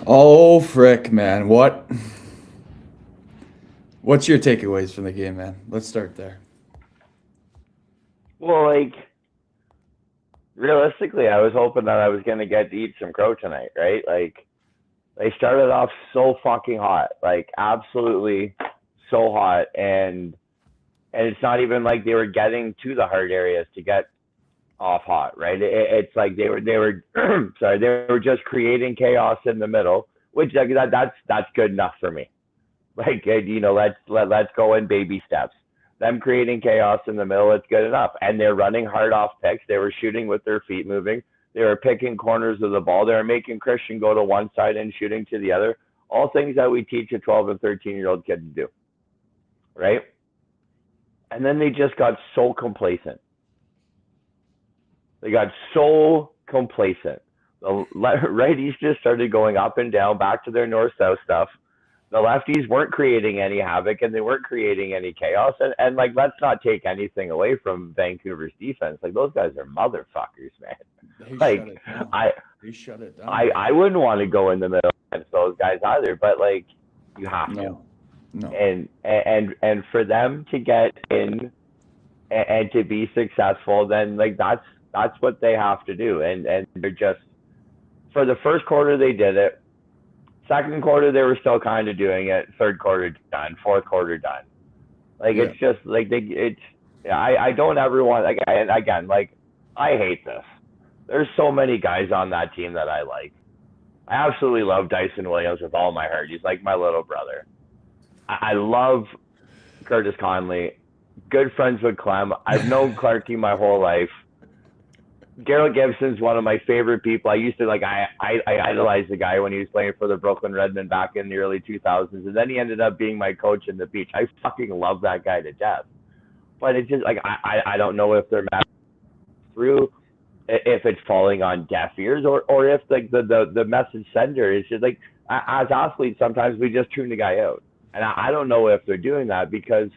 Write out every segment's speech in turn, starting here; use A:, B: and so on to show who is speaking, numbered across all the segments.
A: Oh, frick, man. What's your takeaways from the game, man? Let's start there.
B: Well, like realistically, I was hoping that I was gonna get to eat some crow tonight, right? Like they started off so fucking hot, like absolutely so hot, and it's not even like they were getting to the hard areas to get off hot, right? It's like they were sorry, they were just creating chaos in the middle, which that's good enough for me. Like let's go in baby steps. Them creating chaos in the middle, it's good enough. And they're running hard off picks. They were shooting with their feet moving. They were picking corners of the ball. They were making Christian go to one side and shooting to the other. All things that we teach a 12 and 13-year-old kid to do, right? And then they just got so complacent. They got so complacent. The righties just started going up and down, back to their north-south stuff. The lefties weren't creating any havoc and they weren't creating any chaos. And like, let's not take anything away from Vancouver's defense. Like, those guys are motherfuckers, man.
A: They shut
B: Like,
A: it down.
B: I
A: They shut it down,
B: I
A: man.
B: wouldn't want to go in the middle against those guys either. But like, you have to.
A: No, no.
B: And for them to get in and to be successful, then like that's what they have to do. And they're just, for the first quarter they did it. Second quarter they were still kind of doing it. Third quarter done. Fourth quarter done. Like
A: Yeah.
B: it's just like it's. I don't ever want, like, again, like, I hate this. There's so many guys on that team that I like. I absolutely love Dyson Williams with all my heart. He's like my little brother. I love Curtis Conley. Good friends with Clem. I've known Clarky my whole life. Gerald Gibson's one of my favorite people. I used to, like, I idolized the guy when he was playing for the Brooklyn Redmen back in the early 2000s, and then he ended up being my coach in the beach. I fucking love that guy to death. But it's just like I don't know if they're through, if it's falling on deaf ears, or if like the message sender is just like, as athletes sometimes we just tune the guy out, and I don't know if they're doing that because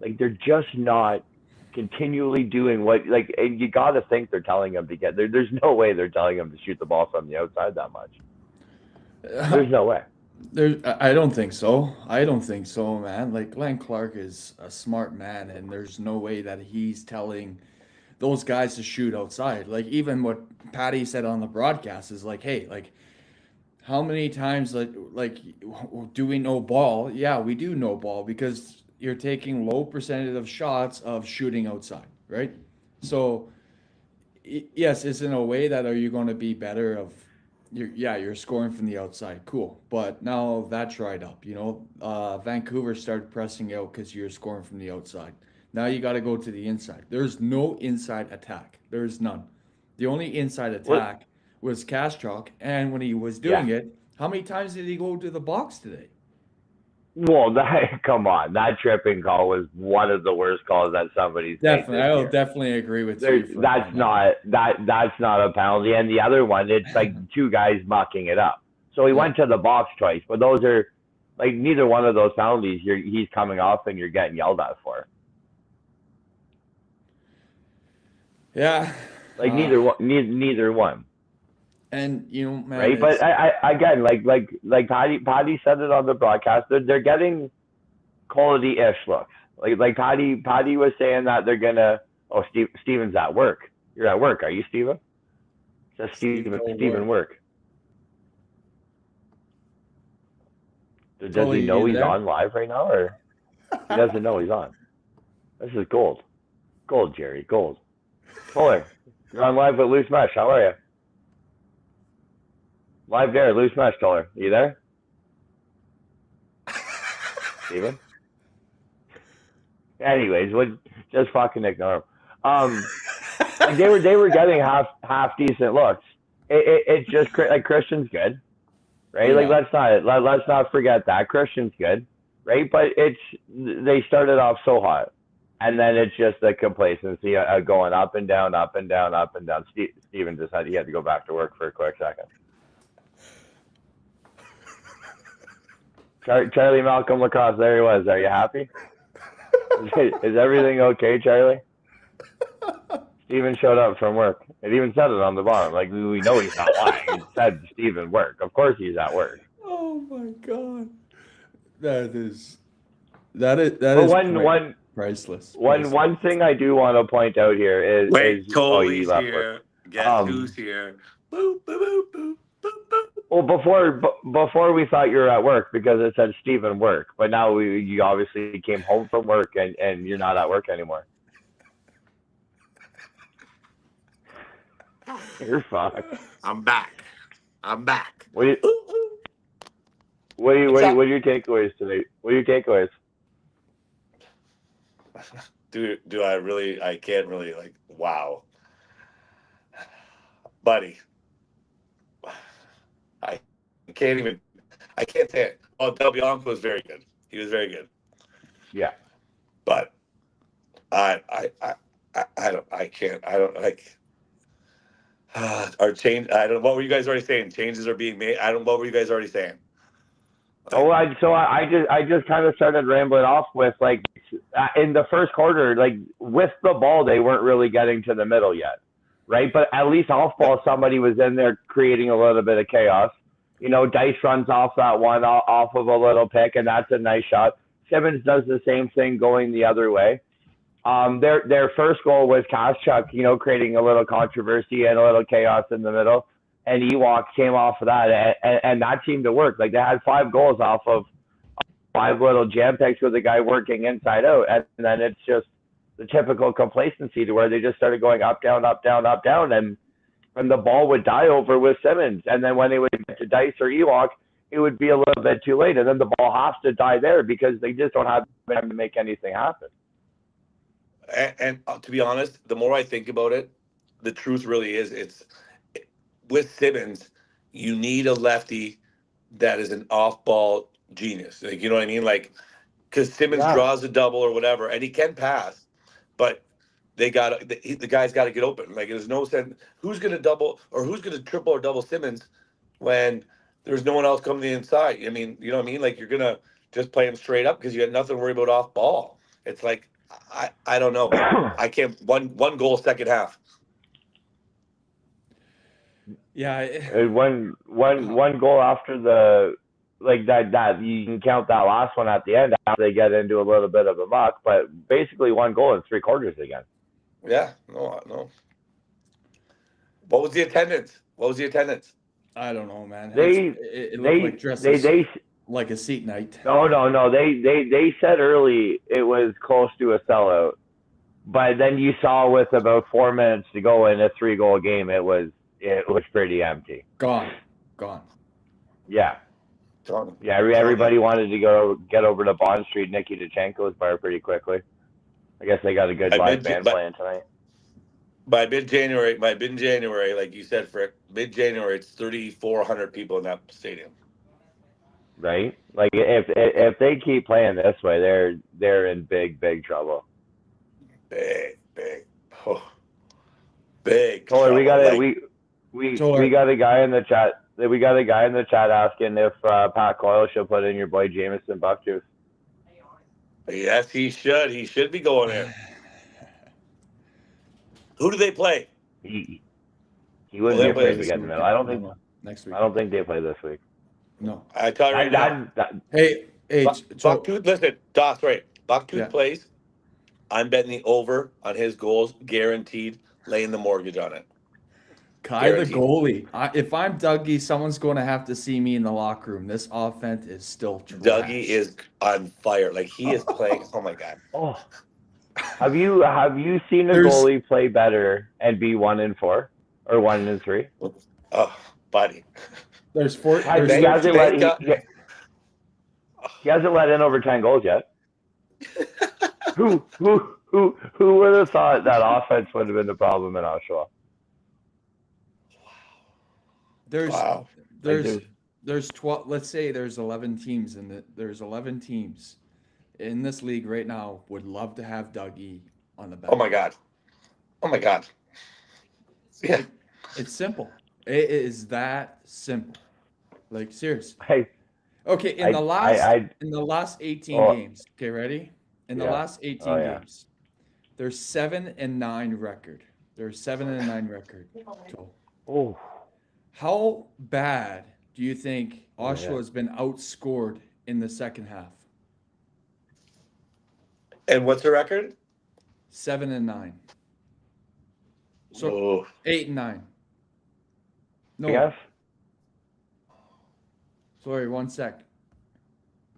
B: like they're just not continually doing what, like, and you got to think they're telling them to get there. There's no way they're telling them to shoot the ball from the outside that much. There's no way.
A: I don't think so. I don't think so, man. Like Glenn Clark is a smart man, and there's no way that he's telling those guys to shoot outside. Like even what Patty said on the broadcast is like, hey, like how many times like do we know ball? Yeah, we do know ball because you're taking low percentage of shots of shooting outside, right? So yes, it's in a way that are you going to be better of you're scoring from the outside, cool. But now that's dried up. Vancouver started pressing out because you're scoring from the outside. Now you got to go to the inside. There's no inside attack. There's none. The only inside
B: What?
A: attack was Kastrok, and when he was
B: Yeah.
A: doing it, how many times did he go to the box today?
B: Well, that come on, that tripping call was one of the worst calls that somebody's made
A: Definitely,
B: this
A: I will
B: year.
A: definitely agree with you
B: That's
A: on that one.
B: not a penalty. And the other one, it's like two guys mucking it up. So he
A: Yeah,
B: went to the box twice, but those are like neither one of those penalties he's coming off and you're getting yelled at for.
A: yeah,
B: Like neither one,
A: and man,
B: right? But
A: it's
B: I again, like Patty said it on the broadcast. They're getting quality ish looks. Like Patty was saying that they're gonna. Oh, Steven's at work. You're at work, are you, Steven? It says
A: Steve told
B: Steven
A: work.
B: work. Does he
A: Tully,
B: know
A: you
B: he's
A: there?
B: on live right now, or he doesn't know he's on? This is gold. Gold, Jerry. Gold. Fuller, you're on live with Loose Mesh. How are you? Live there, Loose Mesh, Fuller. You there? Steven? Anyways, just fucking ignore him. Like they were getting half decent looks. It's just like Christian's good, right? Like
A: Yeah.
B: let's not forget that Christian's good, right? But they started off so hot, and then it's just the complacency going up and down, up and down, up and down. Steven just he had to go back to work for a quick second. Charlie Malcolm Lacrosse, there he was. Are you happy? Is everything okay, Charlie? Steven showed up from work. It even said it on the bottom. Like, we know he's not lying. It said Steven work. Of course he's at work.
A: Oh my god, that is
B: But one
A: priceless.
B: one thing I do want to point out here is
C: Wait,
B: he
C: Coley's
B: left
C: here.
B: work.
C: Guess who's here? Boop, boop, boop, boop, boop, boop.
B: Well, before we thought you were at work because it said Steven work, but now you obviously came home from work and you're not at work anymore. You're fucked.
C: I'm back.
B: What are your takeaways today? What are your takeaways?
C: Do I really? I can't really like. Wow, buddy. I can't even. I can't say it. Oh, Del Bianco was very good. He was very good.
B: Yeah.
C: But I don't. I can't. I don't like. Our change. I don't. What were you guys already saying? Changes are being made. I don't. What were you guys already saying?
B: I just kind of started rambling off with like in the first quarter, like with the ball, they weren't really getting to the middle yet, right? But at least off ball, somebody was in there creating a little bit of chaos. You know, Dice runs off that one off of a little pick, and that's a nice shot. Simmons does the same thing going the other way. Their first goal was Koscheck, you know, creating a little controversy and a little chaos in the middle. And Ewok came off of that, and that seemed to work. Like, they had 5 goals off of 5 little jam picks with the guy working inside out. And then it's just the typical complacency to where they just started going up, down, up, down, up, down. And the ball would die over with Simmons. And then when they would get to Dice or Ewok, it would be a little bit too late. And then the ball has to die there because they just don't have time to make anything happen.
C: And to be honest, the more I think about it, the truth really is with Simmons, you need a lefty that is an off-ball genius. Like, you know what I mean? Like, because Simmons draws a double or whatever, and he can pass, but the guy's got to get open. Like, there's no sense who's going to double or who's going to triple or double Simmons when there's no one else coming to the inside. I mean, you know what I mean? Like, you're going to just play him straight up because you got nothing to worry about off ball. It's like, I don't know. I can't one goal second half.
A: Yeah,
B: one goal after the like that you can count that last one at the end after they get into a little bit of a muck, but basically 1 goal in 3 quarters again.
C: Yeah, no. What was the attendance?
A: I don't know, man.
B: It
A: looked like dresses, like a seat night.
B: No. They said early it was close to a sellout, but then you saw with about 4 minutes to go in a 3-goal game, it was pretty empty.
A: Gone.
B: Yeah. Yeah, everybody wanted to get over to Bond Street, Nikki DeChenko's bar pretty quickly. I guess they got a good live band playing tonight.
C: By mid-January, like you said, Frick, mid-January, it's 3,400 people in that stadium.
B: Right? Like, if they keep playing this way, they're in big trouble.
C: Big
B: Toller,
C: trouble.
B: we got a guy in the chat. We got a guy in the chat asking if Pat Coyle should put in your boy Jameson Buckjuice.
C: Yes, he should. He should be going in. Who do they play?
B: He wouldn't be afraid to get in the middle. I don't think
A: next week.
B: I don't think they play this week.
A: No.
C: I tell you right now.
A: Hey,
C: Bucktooth, listen, Doss, right? Bucktooth plays. I'm betting the over on his goals, guaranteed, laying the mortgage on it.
A: Kai the goalie. If I'm Dougie, someone's going to have to see me in the locker room. This offense is still trash.
C: Dougie is on fire. Like, he is playing. Oh my god.
B: Oh, have you seen a goalie play better and be 1-4 or 1-3?
C: Oh, buddy.
A: There's 4.
B: He hasn't let in over 10 goals yet. Who would have thought that offense would have been the problem in Oshawa?
A: There's 12. Let's say there's 11 teams there's 11 teams in this league right now would love to have Dougie on the bench.
C: Oh my god. Yeah.
A: It's simple. It is that simple. Like, seriously.
B: Hey.
A: Okay, in the last 18 games. Okay, ready? In the last 18 games, there's 7-9 record They're a 7-9 record. So,
B: Oh,
A: how bad do you think
B: yeah.
A: Oshawa has been outscored in the second half?
C: And what's the record?
A: 7-9. So
C: Oh,
A: 8-9. No,
B: Guess?
A: sorry, one sec.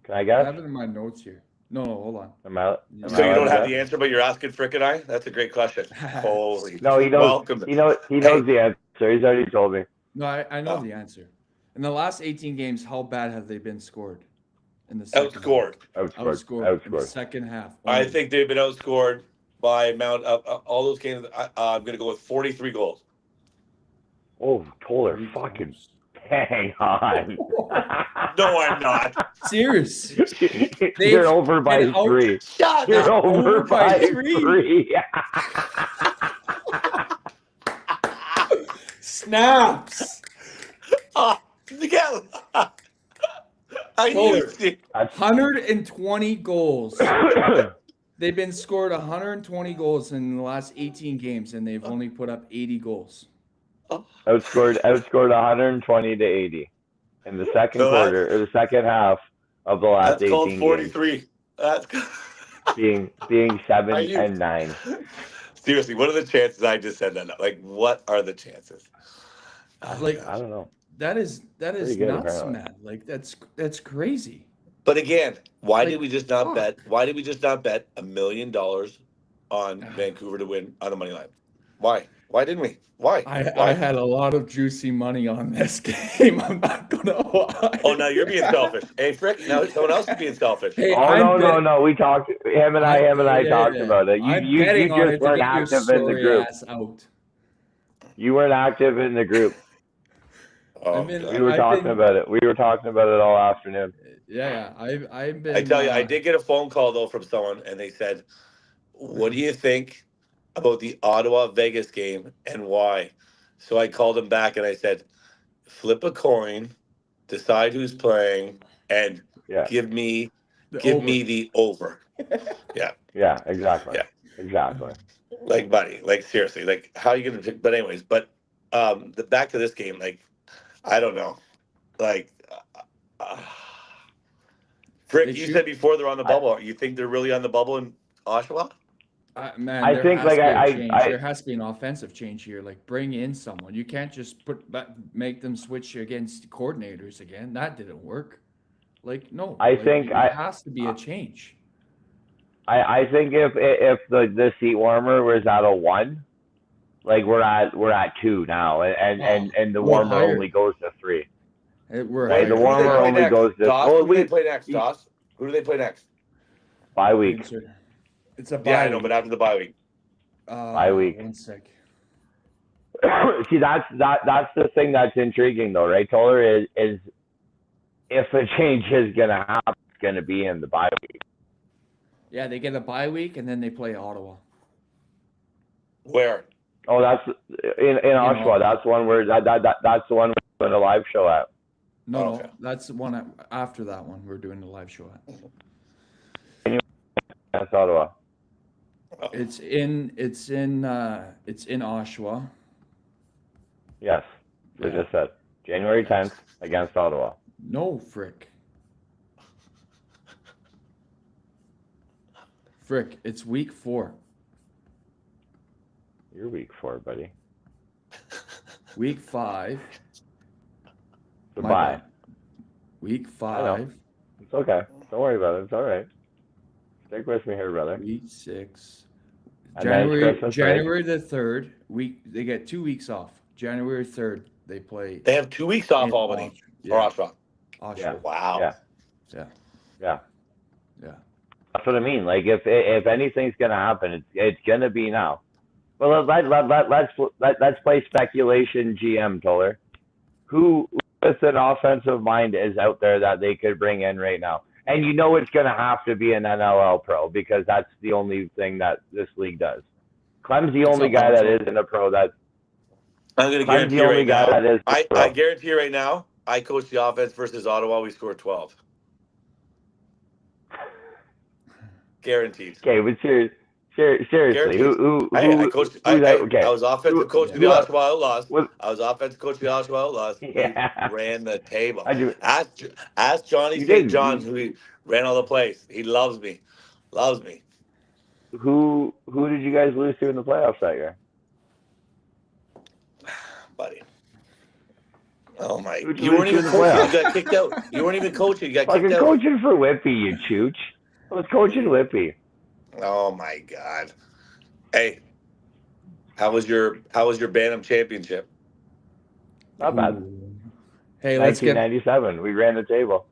B: Can I
A: I
B: guess?
A: have it in my notes here. No, hold on.
B: Am I
C: so you
B: allowed
C: don't
B: to
C: have
B: guess?
C: the answer, but you're asking Frick and I? That's a great question. Holy.
B: No, he knows.
C: Welcome.
B: He knows
C: Hey.
B: the answer. He's already told me.
A: No, I know
C: Oh.
A: the answer. In the last 18 games, how bad have they been scored in the second
C: Outscored.
A: half?
B: Outscored.
A: In the second half.
C: I
A: only.
C: think they've been outscored by amount of all those games. I'm going to go with 43 goals.
B: Oh, Toller,
A: 3
B: fucking
A: goals.
B: hang on.
C: No, I'm not.
A: Serious.
B: You're over by
A: been out-
B: 3.
C: Shut
B: You're
C: up.
B: over by 3.
A: Snaps.
C: Miguel. I
A: Toller.
C: need
B: That's
A: 120 goals. They've been scored 120 goals in the last 18 games, and they've only put up 80 goals.
B: outscored 120 to 80 in the second
C: So that's-
B: quarter or the second half of the last
C: That's called
B: 18
C: 43. That's
B: games, being 7
C: Are you-
B: and 9.
C: Seriously, what are the chances I just said that? Like, what are the chances? Oh,
A: Like-
C: God.
B: I don't know.
A: That is
B: Pretty good,
A: nuts,
B: apparently.
A: man. Like that's crazy.
C: But again, why
A: Like,
C: did we just not
A: fuck.
C: bet? Why did we just not bet $1 million on Vancouver to win on the money line? Why? Why didn't we? Why?
A: I had a lot of juicy money on this game. I'm not gonna lie.
C: Oh, now you're being selfish. Hey, Frick, now someone else is being selfish.
A: Hey,
B: Oh
A: I'm
B: no! We talked. Him and I talked about it. You
A: betting on
B: just
A: it to
B: weren't
A: get your
B: active in the
A: sorry
B: group.
A: ass out.
B: You weren't active in the group.
C: Oh,
A: I've been-
C: God.
B: We were
A: I've
B: talking
A: been-
B: about it. We were talking about it all afternoon.
A: Yeah. I've been.
C: I tell you, I did get a phone call though from someone, and they said, "What do you think about the Ottawa Vegas game and why?" So I called them back and I said, "Flip a coin, decide who's playing, and
B: Yeah.
C: give me
A: the
C: give
A: over.
C: me the over."
B: Yeah. Exactly.
C: Yeah.
B: Exactly.
C: Like, buddy, like seriously, like how are you gonna pick? But anyways, the back to this game, like I don't know, like. Frick,
A: They
C: you
A: shoot-
C: said before they're on the bubble. You think they're really on the bubble in Oshawa?
A: Man,
B: I
A: there
B: think,
A: has to
B: like,
A: be a
B: I-
A: change.
B: I-
A: There has to be an offensive change here. Like bring in someone. You can't just make them switch against coordinators again. That didn't work. Like no.
B: I
A: like,
B: think
A: there has to be a change.
B: I think if the seat warmer was at a 1, like we're at 2 now, and the
A: Well,
B: warmer
A: higher.
B: only goes to 3.
A: We're
B: Right, the
A: higher.
B: warmer
C: Who do they play
B: only
C: next?
B: goes this-
C: Doss?
B: well,
C: Who do they
B: we-
C: play next, Doss? Who do they play next?
B: Bye week.
A: It's a bye
C: Yeah, I know,
A: week.
C: but after the bye week.
B: Bye week.
A: 1 sec.
B: See, that's the thing that's intriguing though, right? Toller is if a change is gonna happen, it's gonna be in the bye week.
A: Yeah, they get a bye week and then they play Ottawa.
C: Where?
B: Oh, that's in Oshawa. That's one where that's the one we're doing a live show at.
A: No,
C: Okay.
A: that's the one after that one. We're doing the live show at.
B: That's Ottawa.
A: It's in Oshawa.
B: Yes, I just said January 10th against Ottawa.
A: No, Frick. Frick, it's week 4.
B: You're week 4, buddy.
A: Week 5.
B: The
A: my
B: bye.
A: bad. Week
B: I know.
A: 5.
B: It's okay. Don't worry about it. It's all right. Stick with me here, brother.
A: Week 6.
B: And then it's Christmas break.
A: January the 3rd. They get 2 weeks off. January 3rd, they play.
C: They have 2 weeks off,
A: in
C: Albany
A: Yeah,
C: or Oshawa.
A: Oshawa.
B: Yeah.
C: Wow.
B: Yeah.
A: Yeah.
B: Yeah.
A: Yeah.
B: That's what I mean. Like if anything's gonna happen, it's gonna be now. Well, let's play speculation GM, Toller. Who with an offensive mind is out there that they could bring in right now? And you know it's gonna have to be an NLL pro because that's the only thing that this league does. Clem's the only guy that is in a pro that.
C: I'm going to
B: Clem's
C: guarantee
B: the
C: you
B: only
C: right
B: guy
C: now.
B: that is.
C: I
B: pro.
C: guarantee you right now, I coach the offense versus Ottawa. We scored 12. Guaranteed.
B: Okay, but Seriously,
C: Guaranteed. I coached.
B: who's that? Okay.
C: I was offensive coach of the
B: Who else?
C: Oshawa Outlaws.
B: What?
C: I was offensive coach of the Oshawa Outlaws.
B: Yeah.
C: We ran the table.
B: I do.
C: Ask Johnny
B: You
C: St.
B: didn't.
C: John's who he ran all the plays. He loves me. Loves me.
B: Who did you guys lose to in the playoffs that year?
C: Buddy. Oh my!
B: Who'd
C: You
B: lose
C: weren't
B: to
C: even
B: in the
C: coaching.
B: playoffs?
C: You got kicked out. You weren't even coaching. You got
B: Fucking
C: kicked out.
B: coaching for Whippy, you chooch. I was coaching Whippy.
C: Oh my God! Hey, how was your Bantam championship?
B: Not bad.
A: Ooh. Hey, let's get
B: 1997. We ran the table.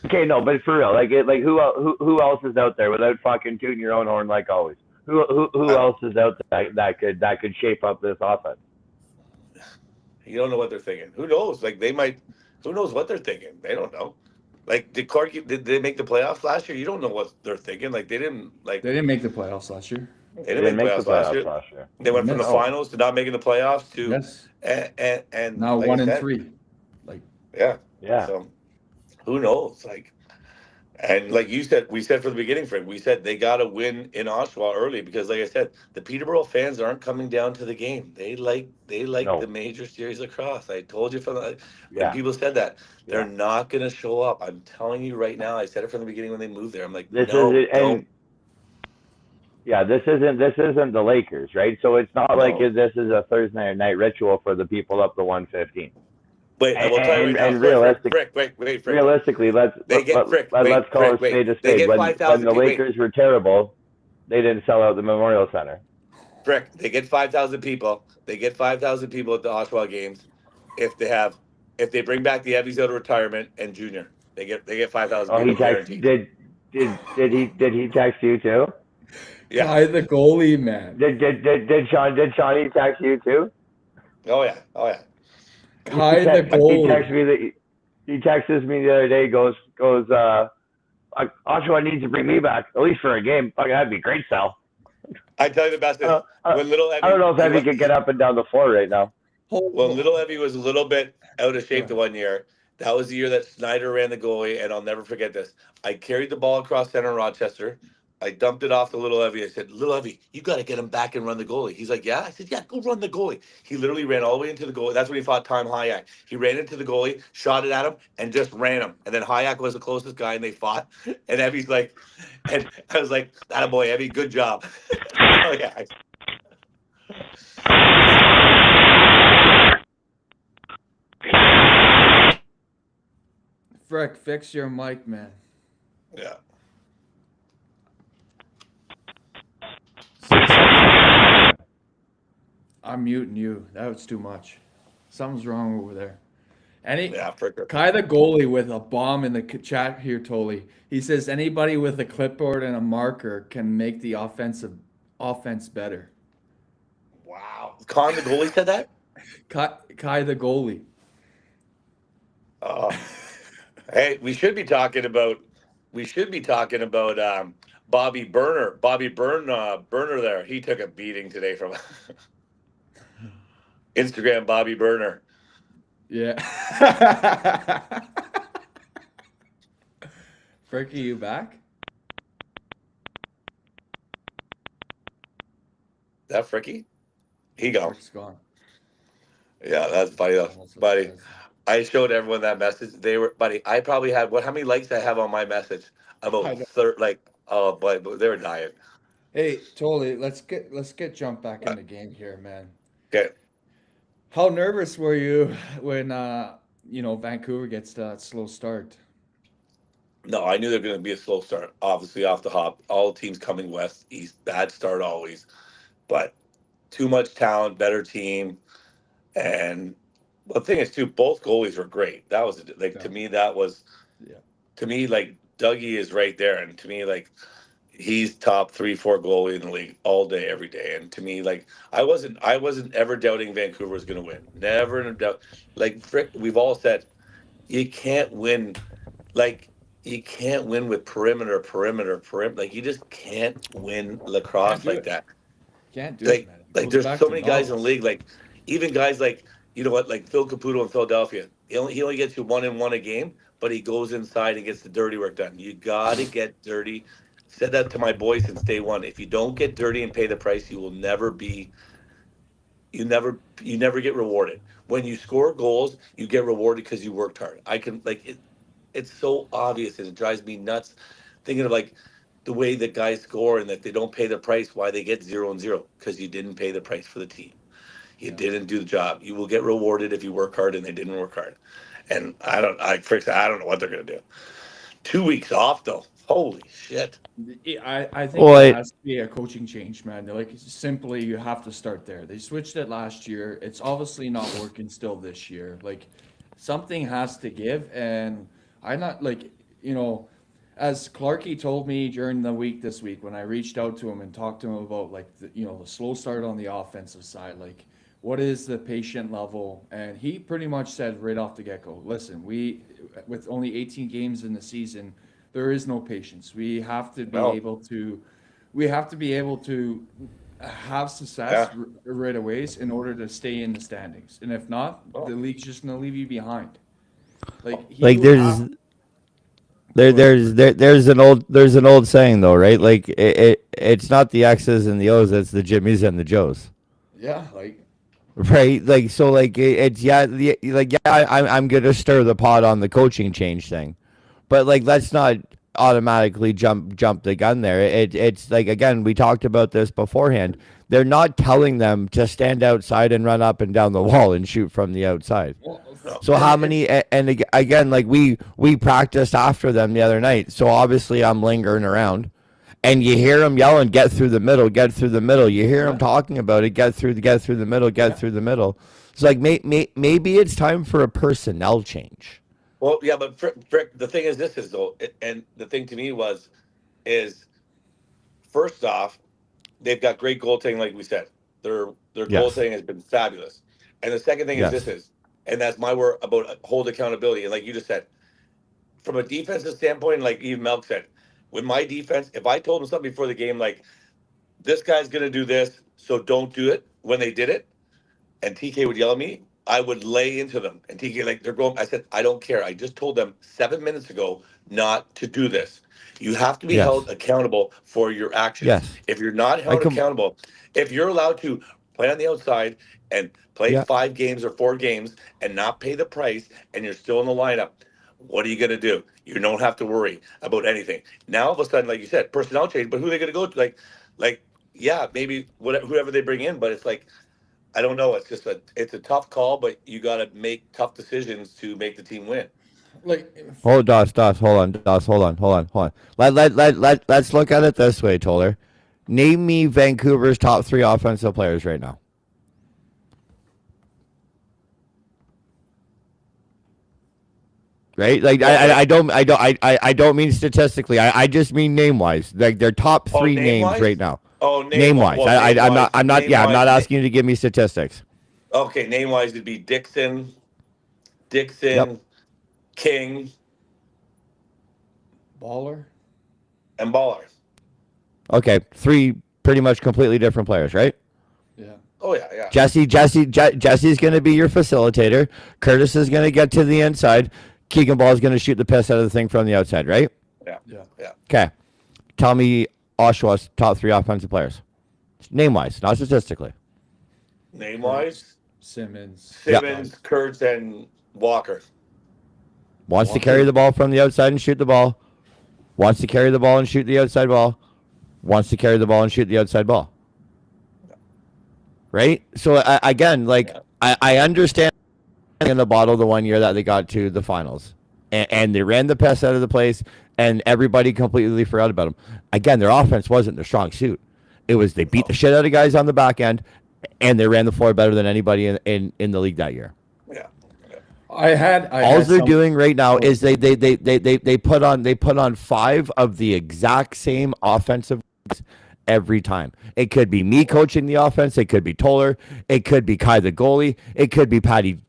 B: Okay, no, but for real, like who else is out there without fucking tooting your own horn like always? Who else is out there that could shape up this offense?
C: You don't know what they're thinking. Who knows? Like they might. Who knows what they're thinking? They don't know. Like did Clark? Did they make the playoffs last year? You don't know what they're thinking. Like they didn't. Like
A: they didn't make the playoffs last year.
C: they didn't make
B: the
C: playoffs last year.
B: last year.
C: They went from the
A: No.
C: finals to not making the playoffs to
A: Yes.
C: and
A: Now
C: like I
B: 1
A: and
C: said,
A: 3. Like
C: Yeah.
B: Yeah.
C: So who knows? Like, and like you said, we said from the beginning, Frank, we said they got to win in Oshawa early because, like I said, the Peterborough fans aren't coming down to the game. They like
B: No.
C: the major series lacrosse. I told you from the, when
B: Yeah.
C: people said that they're
B: Yeah.
C: not going to show up. I'm telling you right now. I said it from the beginning when they moved there. I'm like,
B: This
C: no,
B: is
C: don't.
B: and yeah, this isn't the Lakers, right? So it's not like
C: No.
B: this is a Thursday night ritual for the people up the 115.
C: Wait, I will tell you right now.
B: And
C: Frick, wait, Frick.
B: realistically, let's
C: They get Frick. Wait,
B: let's call
C: Frick,
B: a spade
C: wait.
B: a
C: They
B: spade.
C: get
B: When
C: 5,000
B: the
C: people. Wait.
B: Lakers were terrible, they didn't sell out the Memorial Center.
C: Frick, they get 5,000 people. They get 5,000 people at the Oshawa games. If they bring back the Evvies out of retirement and Junior, they get 5,000
B: Oh,
C: people
B: he texted.
C: guaranteed.
B: Did he text you too?
C: Yeah.
A: Kai the goalie, man.
B: Did Shawnee text you too?
C: Oh yeah.
A: Kai the
B: He
A: goalie.
B: texted me that he texted me the other day. Goes. Oshawa needs to bring me back at least for a game. Fucking that'd be great, Sal.
C: I tell you the best is when little Evie.
B: I don't know if Evie could get up and down the floor right now.
C: When little Evie was a little bit out of shape the one year, that was the year that Snyder ran the goalie, and I'll never forget this. I carried the ball across center in Rochester. I dumped it off to little Evie. I said, "Little Evie, you got to get him back and run the goalie." He's like, "Yeah." I said, "Yeah, go run the goalie." He literally ran all the way into the goalie. That's when he fought Time Hayek. He ran into the goalie, shot it at him, and just ran him. And then Hayek was the closest guy, and they fought. And Evie's like, and I was like, "Attaboy, Evie, good job." Oh yeah.
A: Frick, fix your mic, man.
C: Yeah.
A: I'm muting you. That was too much. Something's wrong over there.
C: Yeah, fricker.
A: Kai the goalie with a bomb in the chat here, Tolly. He says anybody with a clipboard and a marker can make the offense better.
C: Wow. Con the goalie said that?
A: Kai the goalie.
C: Hey, we should be talking about Bobby Burner. Bobby Burner there. He took a beating today from Instagram Bobby Burner.
A: Yeah. Fricky, you back?
C: That Fricky? He gone.
A: Frick's gone.
C: Yeah, that's funny though. Buddy, I showed everyone that message. Buddy, I probably had how many likes I have on my message? About oh boy, they were dying.
A: Hey, Tolly, let's get jump back in the game here, man.
C: Okay.
A: How nervous were you when Vancouver gets that slow start?
C: No, I knew they were going to be a slow start. Obviously, off the hop, all teams coming west, east, bad start always, but too much talent, better team, and the thing is too, both goalies were great. That was to me that was, to me like Dougie is right there, and to me like he's top 3-4 goalie in the league all day, every day. And to me, like I wasn't ever doubting Vancouver was going to win. Never in a doubt. Like Frick, we've all said, you can't win. Like you can't win with perimeter. Like you just can't win lacrosse like that.
A: Can't do
C: like,
A: it, man.
C: Like there's so many guys in the league. Like even guys like like Phil Caputo in Philadelphia. He only gets you 1-1 a game, but he goes inside and gets the dirty work done. You got to get dirty. said that to my boys since day one. If you don't get dirty and pay the price, you will never be. You never get rewarded. When you score goals, you get rewarded because you worked hard. I can like it. It's so obvious, and it drives me nuts. Thinking of like the way that guys score and that they don't pay the price, why they get 0-0 because you didn't pay the price for the team. You didn't do the job. You will get rewarded if you work hard, and they didn't work hard. And I don't know what they're gonna do. 2 weeks off though. Holy shit.
A: I think
D: Well,
A: it
D: it,
A: has to be a coaching change, man. Like simply, you have to start there. They switched it last year. It's obviously not working still this year. Like something has to give, and I'm not like as Clarkey told me during the week this week when I reached out to him and talked to him about like the slow start on the offensive side, like what is the patient level, and he pretty much said right off the get go, listen, we with only 18 games in the season there is no patience.
C: No.
A: We have to be able to have success
C: Yeah.
A: right away in order to stay in the standings. And if not,
C: Oh.
A: the league's just gonna leave you behind. Like he
D: like
A: would have. Go ahead.
D: there's an old saying though, right? Like it's not the X's and the O's, it's the Jimmys and the Joes.
A: Yeah, like
D: Right, like so, like it's like yeah, I'm gonna stir the pot on the coaching change thing, but like let's not automatically jump the gun there. It's like again we talked about this beforehand. They're not telling them to stand outside and run up and down the wall and shoot from the outside.
A: well,
C: No.
D: So how many? And again, like we practiced after them the other night. So obviously I'm lingering around, and you hear them yelling, "Get through the middle, get through the middle." You hear them talking about it, get through the middle, get through the middle. It's like maybe it's time for a personnel change.
C: Well, yeah, but Frick, the thing is, this is though, and the thing to me is first off, they've got great goaltending, like we said. Their
D: Yes.
C: goaltending has been fabulous. And the second thing is
D: Yes.
C: and that's my word about hold accountability. And like you just said, from a defensive standpoint, like even Melk said, with my defense, if I told them something before the game, like this guy's gonna do this, so don't do it when they did it, and TK would yell at me, I would lay into them. And TK, like, they're going, I said, I don't care. I just told them 7 minutes ago not to do this. You have to be
D: Yes.
C: held accountable for your actions.
D: Yes.
C: If you're not held accountable, if you're allowed to play on the outside and play
D: Yeah.
C: 5 games or 4 games and not pay the price and you're still in the lineup, what are you going to do? You don't have to worry about anything. Now, all of a sudden, like you said, personnel change, but who are they going to go to? Like, yeah, maybe whoever they bring in, but it's like, I don't know. It's just it's a tough call, but you got to make tough decisions to make the team win.
A: like
D: Hold Das, hold on. Let's look at it this way, Toller. Name me Vancouver's top 3 offensive players right now. Right? Like I don't mean statistically. I just mean name wise. Like their top 3 names
C: name-wise?
D: right now.
C: Oh,
D: Name wise.
C: well,
D: I'm not
C: name-wise,
D: asking you to give me statistics.
C: Okay, name wise, it'd be Dixon,
D: Yep.
C: King,
A: baller.
C: and Baller.
D: Okay, 3 pretty much completely different players, right?
A: Yeah.
C: Oh yeah.
D: Jesse's going to be your facilitator. Curtis is going to get to the inside. Keegan Ball is going to shoot the piss out of the thing from the outside, right?
A: Yeah.
D: Okay. Tell me Oshawa's top 3 offensive players. Name wise, not statistically.
C: Name wise,
A: Simmons.
C: Kurtz, and Walker.
D: Wants to carry the ball from the outside and shoot the ball. Wants to carry the ball and shoot the outside ball. Wants to carry the ball and shoot the outside ball. Right? So again, like I understand in the bottle the one year that they got to the finals, and they ran the piss out of the place, and everybody completely forgot about them. Again, their offense wasn't their strong suit. It was they beat the shit out of guys on the back end, and they ran the floor better than anybody in the league that year.
C: Yeah.
A: I had
D: All they're
A: some-
D: doing right now is they put on 5 of the exact same offensive every time. It could be me coaching the offense. It could be Toller. It could be Kai the goalie. It could be Patty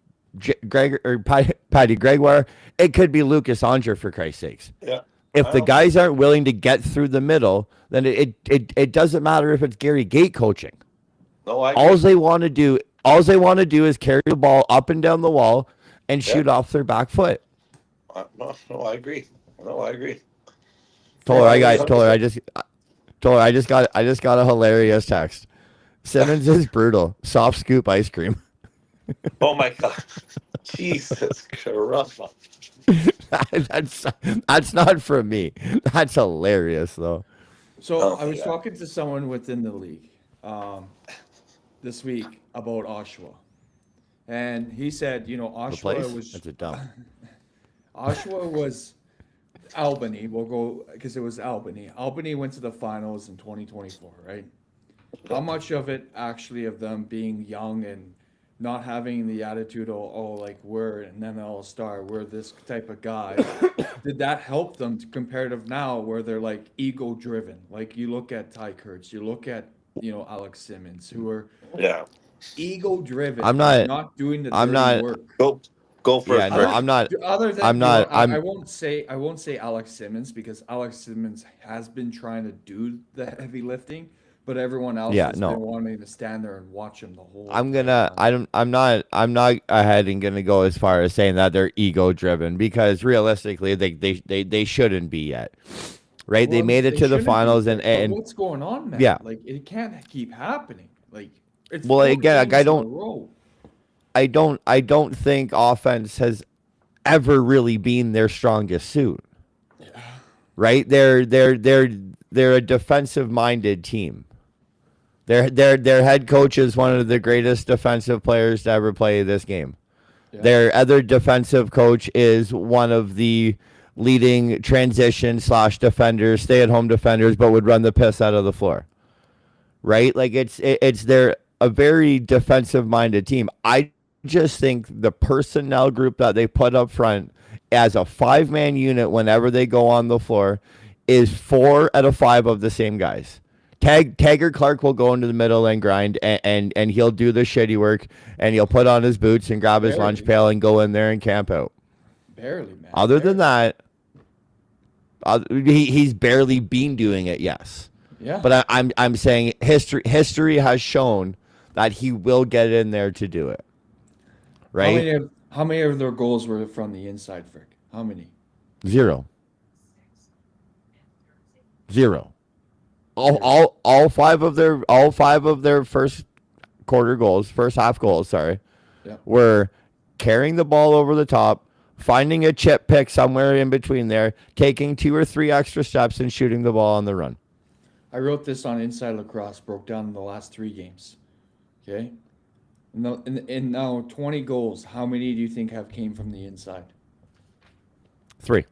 D: Gregoire. It could be Lucas Anger, for Christ's sakes.
C: Yeah.
D: If the guys aren't willing to get through the middle, then it doesn't matter if it's Gary Gate coaching.
C: No, I
D: All they want to do is carry the ball up and down the wall and shoot off their back foot.
C: No, I agree. No, I agree.
D: Told her I just got a hilarious text. Simmons is brutal. Soft scoop ice cream.
C: Oh my god, Jesus Christ!
D: That's not from me. That's hilarious though.
A: So
C: Oh,
A: I was
C: yeah.
A: talking to someone within the league this week about Oshawa, and he said,
D: The
A: Oshawa
D: place?
A: was
D: That's a dump.
A: Oshawa was Albany. We'll go because it was Albany. Albany went to the finals in 2024, right? How much of it actually of them being young and not having the attitude, like we're an NL star, we're this type of guy, did that help them to comparative now where they're like ego driven? Like you look at Ty Kurtz, you look at, Alex Simmons, who are
C: Yeah,
A: ego driven,
D: I'm
A: not doing the
D: I'm
A: dirty
D: not-
A: work.
C: go for
D: Yeah,
C: it.
D: no,
C: Chris.
D: I'm not.
A: Other than
D: I'm not-
A: I
D: I'm-
A: won't say Alex Simmons because Alex Simmons has been trying to do the heavy lifting, but everyone else
D: Yeah,
A: has
D: no.
A: been wanting to stand there and watch him the whole.
D: I'm
A: damn
D: gonna.
A: time.
D: I'm not ahead and gonna go as far as saying that they're ego driven because realistically they shouldn't be yet, right? They
A: Well,
D: made it to the
A: shouldn't be,
D: finals
A: but
D: and
A: what's going on, man?
D: Yeah.
A: Like it can't keep happening. Like it's
D: Well,
A: 4
D: again, like,
A: games
D: I
A: in a
D: don't-
A: row.
D: I don't think offense has ever really been their strongest suit, right? They're a defensive minded team. Their head coach is one of the greatest defensive players to ever play this game.
A: Yeah.
D: Their other defensive coach is one of the leading transition / defenders, stay at home defenders, but would run the piss out of the floor. Right? Like they're a very defensive minded team. I just think the personnel group that they put up front as a 5-man unit whenever they go on the floor is 4 out of 5 of the same guys. Taggart Clark will go into the middle and grind, and he'll do the shitty work, and he'll put on his boots and grab his
A: Barely.
D: lunch pail and go in there and camp out.
A: Barely, man.
D: Other than that, he's barely been doing it. Yes,
A: yeah.
D: but I'm saying history has shown that he will get in there to do it. Right?
A: How many of their goals were from the inside, Frick? How many?
D: 0. All five of their first half goals,
A: Yeah.
D: were carrying the ball over the top, finding a chip pick somewhere in between there, taking 2 or 3 extra steps and shooting the ball on the run.
A: I wrote this on Inside Lacrosse, broke down the last 3 games. Okay? And now 20 goals, how many do you think have came from the inside?
D: 3.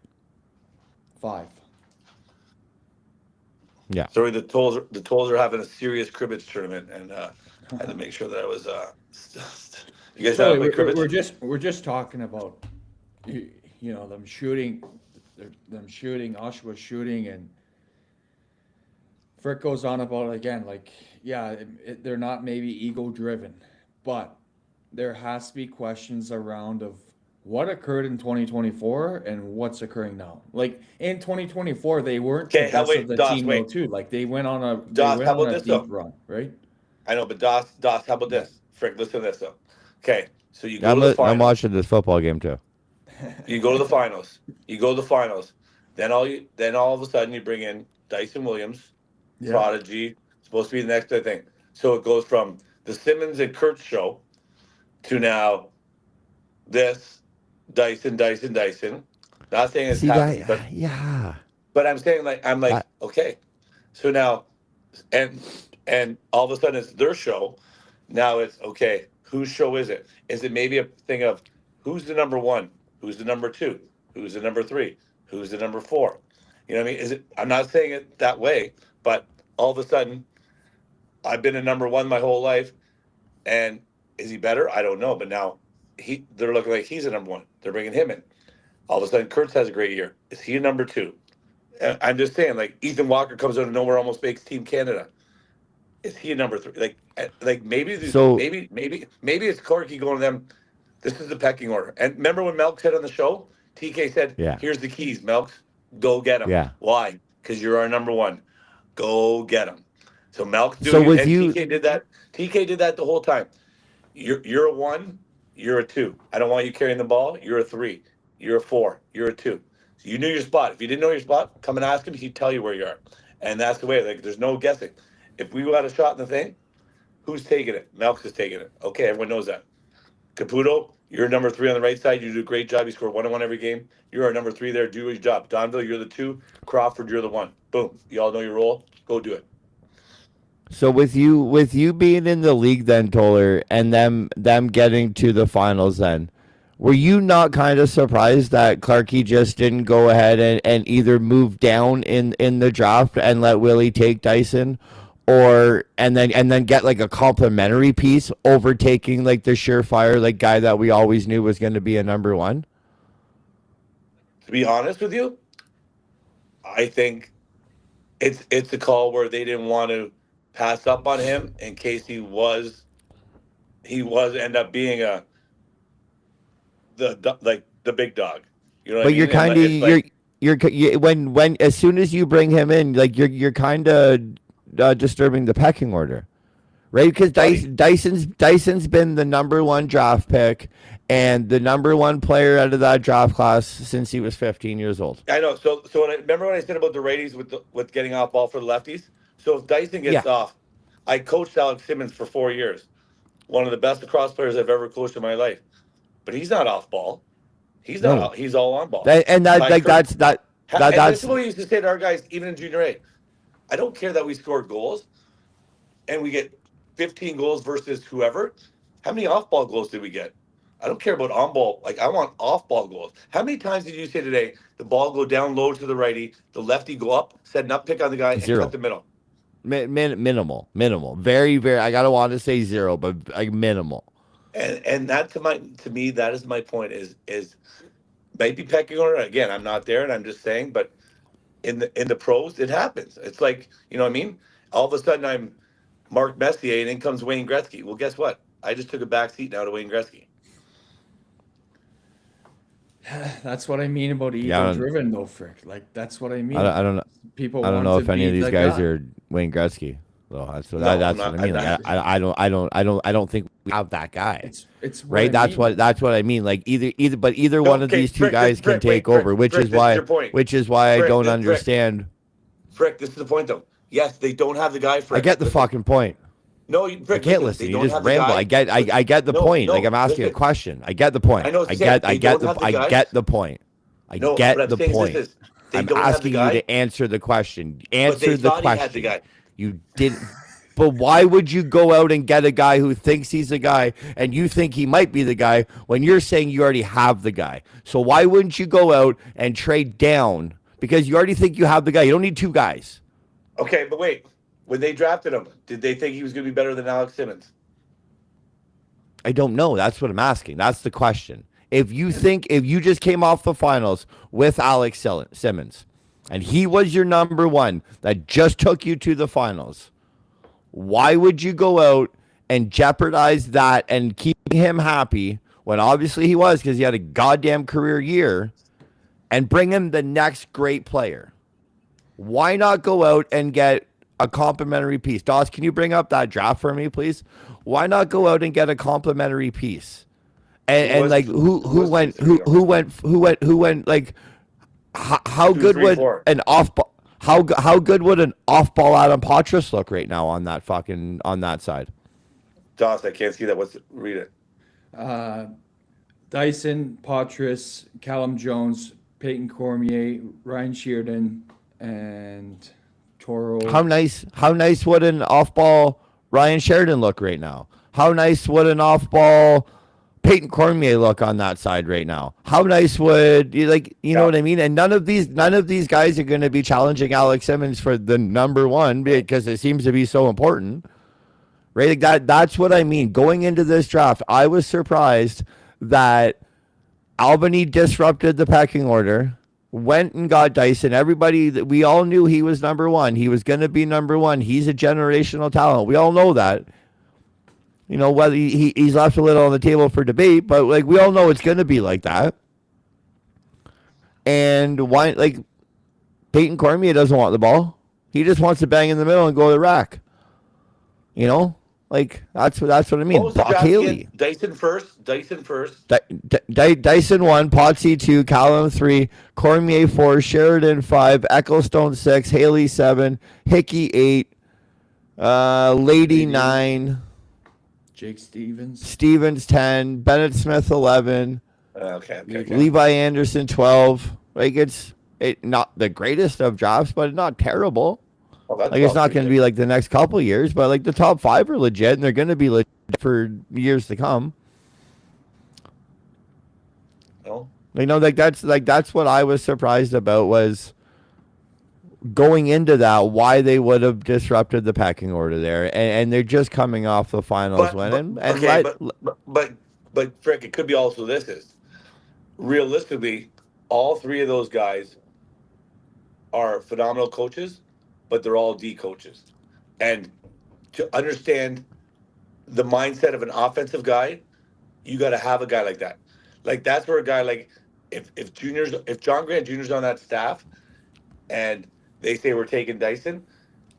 A: 5.
D: Yeah.
C: Sorry, the Tolls are having a serious cribbage tournament, and I had to make sure that I was. You guys
A: So
C: have my cribbage?
A: we're just talking about them shooting, Oshawa shooting, and Frick goes on about again like they're not maybe ego driven, but there has to be questions around of what occurred in 2024 and what's occurring now. Like in 2024, they weren't the
C: Okay,
A: best
C: wait,
A: of the
C: Dos,
A: team
C: wait.
A: though too. Like they went on a
C: Dos, how about this,
A: deep
C: though?
A: run, right?
C: I know, but Dos, how about this? Frick, listen to this though. Okay, so you go to the
D: I'm
C: finals.
D: watching this football game too.
C: You go to the finals. Then all of a sudden you bring in Dyson Williams, Prodigy, supposed to be the next thing. So it goes from the Simmons and Kurtz show to now this Dyson. Not saying it's happening, but
D: yeah.
C: But I'm saying okay. So now and all of a sudden it's their show. Now it's okay, whose show is it? Is it maybe a thing of who's the number 1? Who's the number 2? Who's the number 3? Who's the number 4? You know what I mean? Is it I'm not saying it that way, but all of a sudden I've been a number 1 my whole life, and is he better? I don't know, but now they're looking like he's a number 1. They're bringing him in. All of a sudden, Kurtz has a great year. Is he a number 2? I'm just saying, like Ethan Walker comes out of nowhere, almost makes Team Canada. Is he a number 3? Like maybe maybe it's Clarky going to them. This is the pecking order. And remember when Melk said on the show, TK said,
D: Yeah.
C: "Here's the keys, Melk. Go get them."
D: Yeah.
C: Why? Because you're our number 1. Go get them. So Melk's doing
D: So
C: it,
D: with
C: and
D: you-
C: TK did that. TK did that the whole time. You're a 1. You're a 2. I don't want you carrying the ball. You're a 3. You're a 4. You're a 2. So you knew your spot. If you didn't know your spot, come and ask him. He'd tell you where you are. And that's the way. Like, there's no guessing. If we got a shot in the thing, who's taking it? Melks is taking it. Okay, everyone knows that. Caputo, you're number 3 on the right side. You do a great job. You score 1-1 every game. You're our number 3 there. Do your job. Donville, you're the 2. Crawford, you're the 1. Boom. You all know your role. Go do it.
D: So with you being in the league then, Toller, and them getting to the finals then, were you not kind of surprised that Clarkey just didn't go ahead and either move down in the draft and let Willie take Dyson, or and then get like a complimentary piece overtaking like the surefire like guy that we always knew was going to be a number 1?
C: To be honest with you, I think it's a call where they didn't want to pass up on him in case he was end up being the big dog. You know what I
D: But
C: mean?
D: you're kind of you're when as soon as you bring him in, like you're kind of disturbing the pecking order, right? Because Dyson's been the number 1 draft pick and the number 1 player out of that draft class since he was 15 years old.
C: I know. So remember when I said about the righties with getting off ball for the lefties? So if Dyson gets off, I coached Alex Simmons for 4 years, one of the best lacrosse players I've ever coached in my life. But he's not off ball. He's not.
D: No.
C: He's all on ball.
D: That's
C: And this is what we used to say to our guys, even in junior A. I don't care that we score goals, and we get 15 goals versus whoever. How many off-ball goals did we get? I don't care about on-ball. Like, I want off-ball goals. How many times did you say today the ball go down low to the righty, the lefty go up, set an up pick on the guy, and
D: 0.
C: cut the middle?
D: Minimal, very, very. I gotta want to say 0, but like minimal.
C: And that to me that is my point is maybe pecking order. Again, I'm not there, and I'm just saying, but in the pros, it happens. It's like, you know what I mean? All of a sudden, I'm Mark Messier, and in comes Wayne Gretzky. Well, guess what? I just took a back seat now to Wayne Gretzky.
A: That's what I mean about ego-driven, though, Frick. Like, that's what I mean.
D: I don't know.
A: People.
D: I don't know
A: want
D: if
A: to
D: any of
A: be
D: these
A: the
D: guys
A: guy.
D: are Wayne Gretzky. Though that's what
C: No,
D: that's
C: I'm
D: what I mean.
C: not.
D: I don't think we have that guy.
A: It's what
D: Right,
A: I mean.
D: that's what I mean. Like either
C: No,
D: one of
C: okay,
D: these two
C: Frick,
D: guys can
C: Frick,
D: take
C: wait, Frick,
D: over, which
C: Frick,
D: is
C: this is
D: why
C: your point.
D: I
C: Frick,
D: don't
C: Frick.
D: understand.
C: Frick, this is the point, though. Yes, they don't have the guy. Frick.
D: I get the
C: Listen.
D: fucking point.
C: No,
D: I
C: Frick,
D: can't
C: they
D: listen. You
C: don't
D: just
C: have the
D: ramble.
C: guy.
D: I get the
C: No,
D: point.
C: no,
D: Like I'm asking a
C: listen.
D: question. I get the point.
C: I know,
D: I
C: Sam,
D: get
C: they don't have the
D: I
C: guy.
D: get the point. I
C: No,
D: get
C: what I'm
D: the
C: saying is
D: point.
C: this. They
D: I'm
C: don't have the
D: asking you
C: guy.
D: to answer the question.
C: But they
D: Answer the
C: thought he had the
D: question.
C: guy.
D: You didn't. But why would you go out and get a guy who thinks he's the guy and you think he might be the guy when you're saying you already have the guy? So why wouldn't you go out and trade down because you already think you have the guy? You don't need 2 guys.
C: Okay, but wait. When they drafted him, did they think he was going to be better than Alex Simmons?
D: I don't know. That's what I'm asking. That's the question. If you just came off the finals with Alex Simmons and he was your number 1 that just took you to the finals, why would you go out and jeopardize that and keep him happy when obviously he was because he had a goddamn career year and bring him the next great player? Why not go out and get a complimentary piece? Doss, can you bring up that draft for me, please? Why not go out and get a complimentary piece? And like who went like how
C: 2,
D: good
C: 3,
D: would
C: 4.
D: an off ball how good would an off ball Adam Patras look right now on that side?
C: Doss, I can't see that. Read it.
A: Dyson, Patras, Callum Jones, Peyton Cormier, Ryan Sheardon, and Toro.
D: How nice would an off ball Ryan Sheridan look right now? How nice would an off ball Peyton Cormier look on that side right now? How nice would you know what I mean? And none of these guys are going to be challenging Alex Simmons for the number 1 because it seems to be so important, right? Like that's what I mean. Going into this draft, I was surprised that Albany disrupted the pecking order, went and got Dyson. Everybody, we all knew he was number 1. He was going to be number 1. He's a generational talent. We all know that. You know, whether he's left a little on the table for debate, but like we all know it's going to be like that. And why, like, Peyton Cormier doesn't want the ball. He just wants to bang in the middle and go to the rack. You know, Like that's what I mean.
C: What was the
D: Brock
C: draft
D: Haley.
C: again? Dyson first.
D: Dyson 1, Potsy 2, Callum 3, Cormier 4, Sheridan 5, Ecclestone 6, Haley 7, Hickey 8, Lady 9,
A: Jake Stevens.
D: Stevens 10, Bennett Smith 11,
C: Okay.
D: Levi Anderson 12. Like it's not the greatest of drafts, but not terrible.
C: Well, that's
D: Like it's not
C: pretty
D: going to
C: good.
D: be like the next couple years, but like the top 5 are legit, and they're going to be legit for years to come.
C: No?
D: Like that's what I was surprised about was going into that why they would have disrupted the pecking order there, and they're just coming off the finals win.
C: But Frick, it could be also this is realistically, all three of those guys are phenomenal coaches, but they're all D coaches. And to understand the mindset of an offensive guy, you got to have a guy like that. Like that's where a guy like if John Grant Jr.'s on that staff, and they say we're taking Dyson,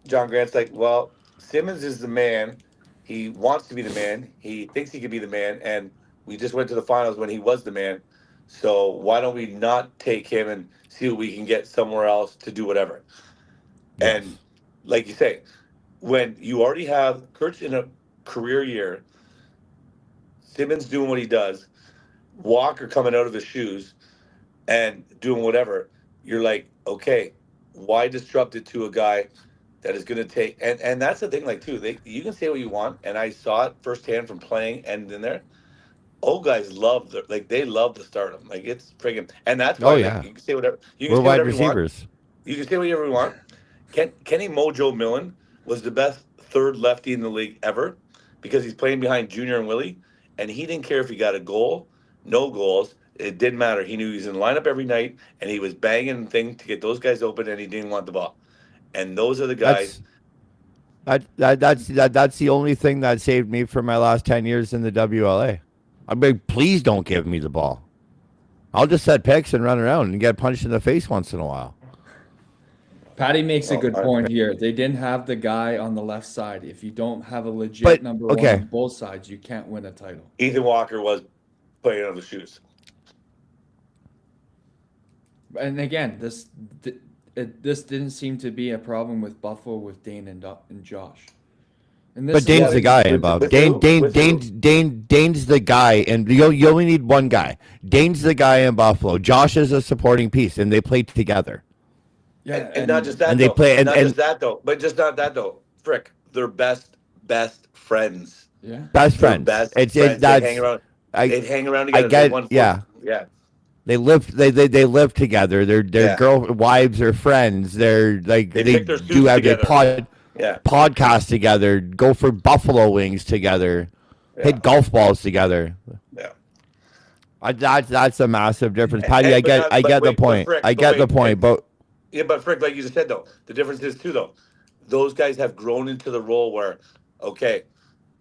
C: John Grant's like, well, Simmons is the man. He wants to be the man. He thinks he could be the man, and we just went to the finals when he was the man. So why don't we not take him and see what we can get somewhere else to do whatever?
D: Yes.
C: And like you say, when you already have Kurtz in a career year, Simmons doing what he does, Walker coming out of his shoes and doing whatever, you're like, okay, why disrupt it to a guy that is going to take and that's the thing, like too, you can say what you want, and I saw it firsthand from playing and in there. Old guys love they love to start them. Like it's friggin' and that's why
D: yeah.
C: you can say whatever you can
D: We're
C: say
D: wide
C: whatever you want.
D: receivers.
C: You can say whatever you want. Kenny Mojo Millen was the best third lefty in the league ever because he's playing behind Junior and Willie, and he didn't care if he got a goal, no goals. It didn't matter. He knew he was in the lineup every night, and he was banging things to get those guys open, and he didn't want the ball. And those are the guys.
D: That's the only thing that saved me for my last 10 years in the WLA. I mean, please don't give me the ball. I'll just set picks and run around and get punched in the face once in a while.
A: Patty makes a good point here. They didn't have the guy on the left side. If you don't have a legit
D: But,
A: number one on both sides, you can't win a title.
C: Ethan Walker was playing out of the shoes.
A: And again, this didn't seem to be a problem with Buffalo with Dane and Josh. And
D: But Dane's the guy, Bob. Dane's the guy, and you only need one guy. Dane's the guy in Buffalo. Josh is a supporting piece, and they play together.
C: Yeah, and not just that.
D: And they play,
C: not just that though. But just not that though. Frick, they're best friends.
A: Yeah,
D: best friends.
C: Best
D: friends.
C: They'd hang around. They'd hang around together.
D: I get.
C: Yeah.
D: They live. They live together. Their wives are friends. They
C: pick their suits
D: do have their
C: together.
D: podcast together. Go for buffalo wings together. Hit golf balls together.
C: Yeah.
D: That's a massive difference, Patty. I get the point. I get the point, but.
C: Yeah, but Frick, like you just said, though, the difference is, too, though, those guys have grown into the role where, okay,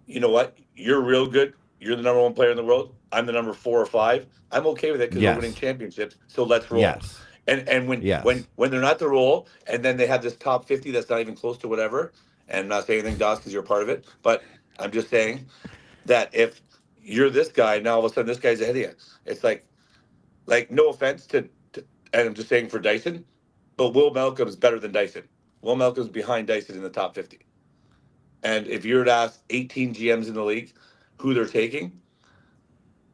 C: you know what? You're real good. You're the number one player in the world. I'm the number 4 or 5. I'm okay with it because we're winning championships, so let's roll.
D: Yes.
C: And when they're not the role, and then they have this top 50 that's not even close to whatever, and I'm not saying anything, Doss, because you're part of it, but I'm just saying that if you're this guy, now all of a sudden this guy's ahead of you. It's like no offense to and I'm just saying for Dyson, but Will Malcolm's better than Dyson. Will Malcolm's behind Dyson in the top 50. And if you were to ask 18 GMs in the league who they're taking,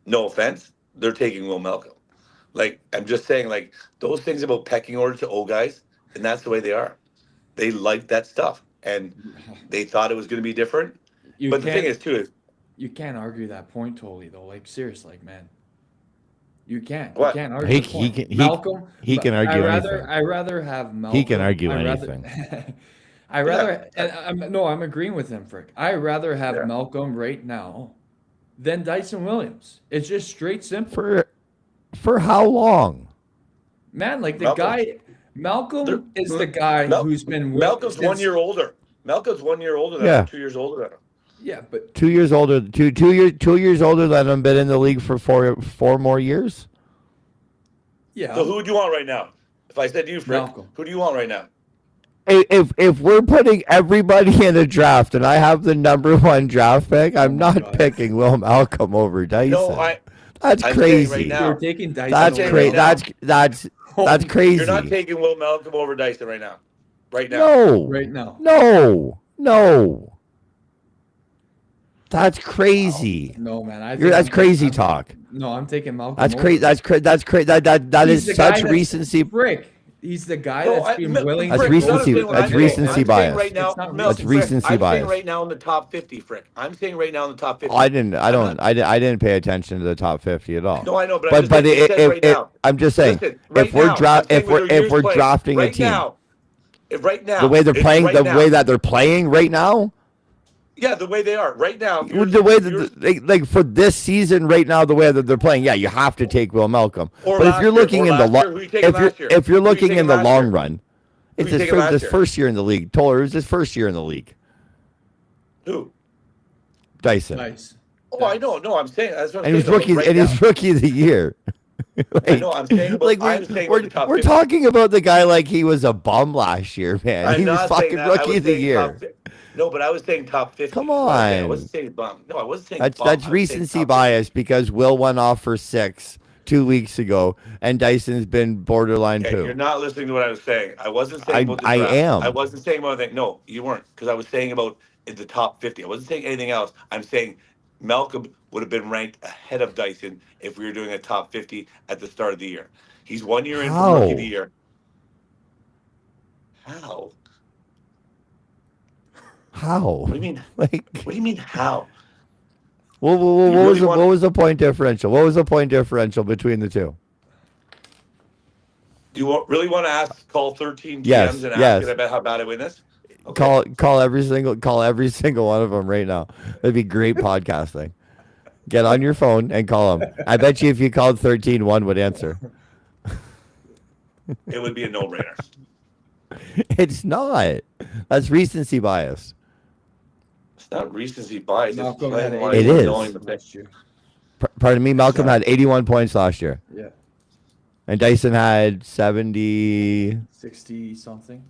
C: no offense, they're taking Will Malcolm. Like, I'm just saying, like, those things about pecking order to old guys, and that's the way they are. They like that stuff. And they thought it was going to be different. But the thing is, too,
A: you can't argue that point totally, though. Like, seriously, man. You can't.
C: What?
A: You can't argue the point.
D: Malcolm, he can argue anything.
A: I'd rather have Malcolm.
D: He can argue anything.
A: I'm agreeing with him, Frick. I'd rather have Malcolm right now than Dyson Williams. It's just straight simple.
D: For how long?
A: Man, like Malcolm is the guy who's been.
C: Malcolm's 1 year older. Malcolm's 1 year older than him, 2 years older than him.
A: Yeah, but
D: 2 years older. 2 years older than him. Been in the league for four more years.
A: Yeah.
C: So who do you want right now? If I said to you, Frick,
A: Malcolm.
C: who do you want right now?
D: if we're putting everybody in a draft and I have the number 1 draft pick, I'm
A: my
D: not
A: God.
D: picking Will Malcolm over Dyson.
C: No,
D: That's
C: I'm saying
D: crazy.
C: right now.
A: You're taking Dyson.
D: That's
C: saying
D: crazy.
C: right now.
D: That's crazy.
C: You're not taking Will Malcolm over Dyson right now. Right now.
D: No.
A: right now.
D: No. That's crazy.
A: No, man.
D: That's crazy talk.
A: No, I'm taking Malcolm.
D: That's
A: over.
D: crazy. That's crazy. That
A: He's
D: is
A: the guy
D: such
A: that's-
D: recency.
A: Frick. He's the guy
C: No,
A: that's been willing.
D: That's
A: to
D: recency-
A: go-
D: that's recency
C: I'm
D: bias.
C: saying right now,
A: It's not
C: Mel,
D: That's
C: Frick,
D: recency
C: I'm
D: bias.
C: saying right now in the top 50, Frick. I'm saying right now in the top 50.
D: Oh, I didn't pay attention to the top 50 at all.
C: No, I know, but
D: But
C: right now.
D: I'm just saying,
C: Listen, right
D: if we're
C: now, I'm saying
D: if
C: with their
D: we're
C: years played,
D: drafting a
C: right
D: team,
C: now, right now,
D: the way they're
C: it's
D: playing,
C: right
D: the
C: now.
D: way that they're playing right now,
C: Yeah, the way they are right now.
D: the way that like for this season right now, the way that they're playing, yeah, you have to take Will Malcolm.
C: Or
D: But if
C: last
D: you're
C: year,
D: looking
C: or
D: in the
C: last year. Who you taking last year?
D: if you're
C: Who you
D: looking
C: taking
D: in the
C: last
D: long
C: year?
D: run, it's
C: you
D: his
C: taking last
D: this
C: year?
D: first year in the league. Toller, it was his first year in the league.
C: Who?
D: Dyson,
A: Nice.
C: Oh, I know. No, I'm saying that's what I'm
D: and he's
C: saying.
D: rookie,
C: right
D: and
C: now.
D: he's rookie of the year.
C: I know. I'm saying. About, I'm saying
D: we're,
C: about the top
D: we're
C: 50.
D: talking about the guy like he was a bum last year, man.
C: I'm
D: He was
C: not
D: fucking
C: saying that. I
D: rookie
C: was
D: of the
C: saying
D: year.
C: top No, but I was saying top 50.
D: Come
C: I
D: on.
C: wasn't saying bum. No, I wasn't saying
D: That's
C: bum. I was saying
D: recency
C: top
D: bias because Will went off for 6 2 weeks ago, and Dyson's been borderline
C: 50. Okay,
D: too.
C: you're not listening to what I was saying. I wasn't saying about the
D: I
C: draft.
D: am.
C: I wasn't saying about that. No, you weren't, because I was saying about in the top 50. I wasn't saying anything else. I'm saying Malcolm would have been ranked ahead of Dyson if we were doing a top 50 at the start of the year. He's 1 year in
D: How?
C: from rookie of the year. How?
D: How?
C: What do you mean?
D: Like,
C: What do you mean how?
D: what
C: You
D: was
C: really
D: the,
C: want-
D: what was the point differential? What was the point differential between the two?
C: Do you really want to call 13 GMs
D: Yes,
C: and
D: yes.
C: ask it about how bad I win this? Okay.
D: Call every single one of them right now. That'd be great podcasting. Get on your phone and call them. I bet you if you called 13, one would answer.
C: It would be a no-brainer.
D: It's not. That's recency bias.
C: It's not recency bias. It's
A: Malcolm
C: plain
A: had
C: one
D: It
A: 81
D: is.
C: knowing the
A: points
C: pick.
A: last year.
D: Pardon me, Malcolm had 81 points last year,
A: Yeah,
D: and Dyson had 70.
A: 60 something.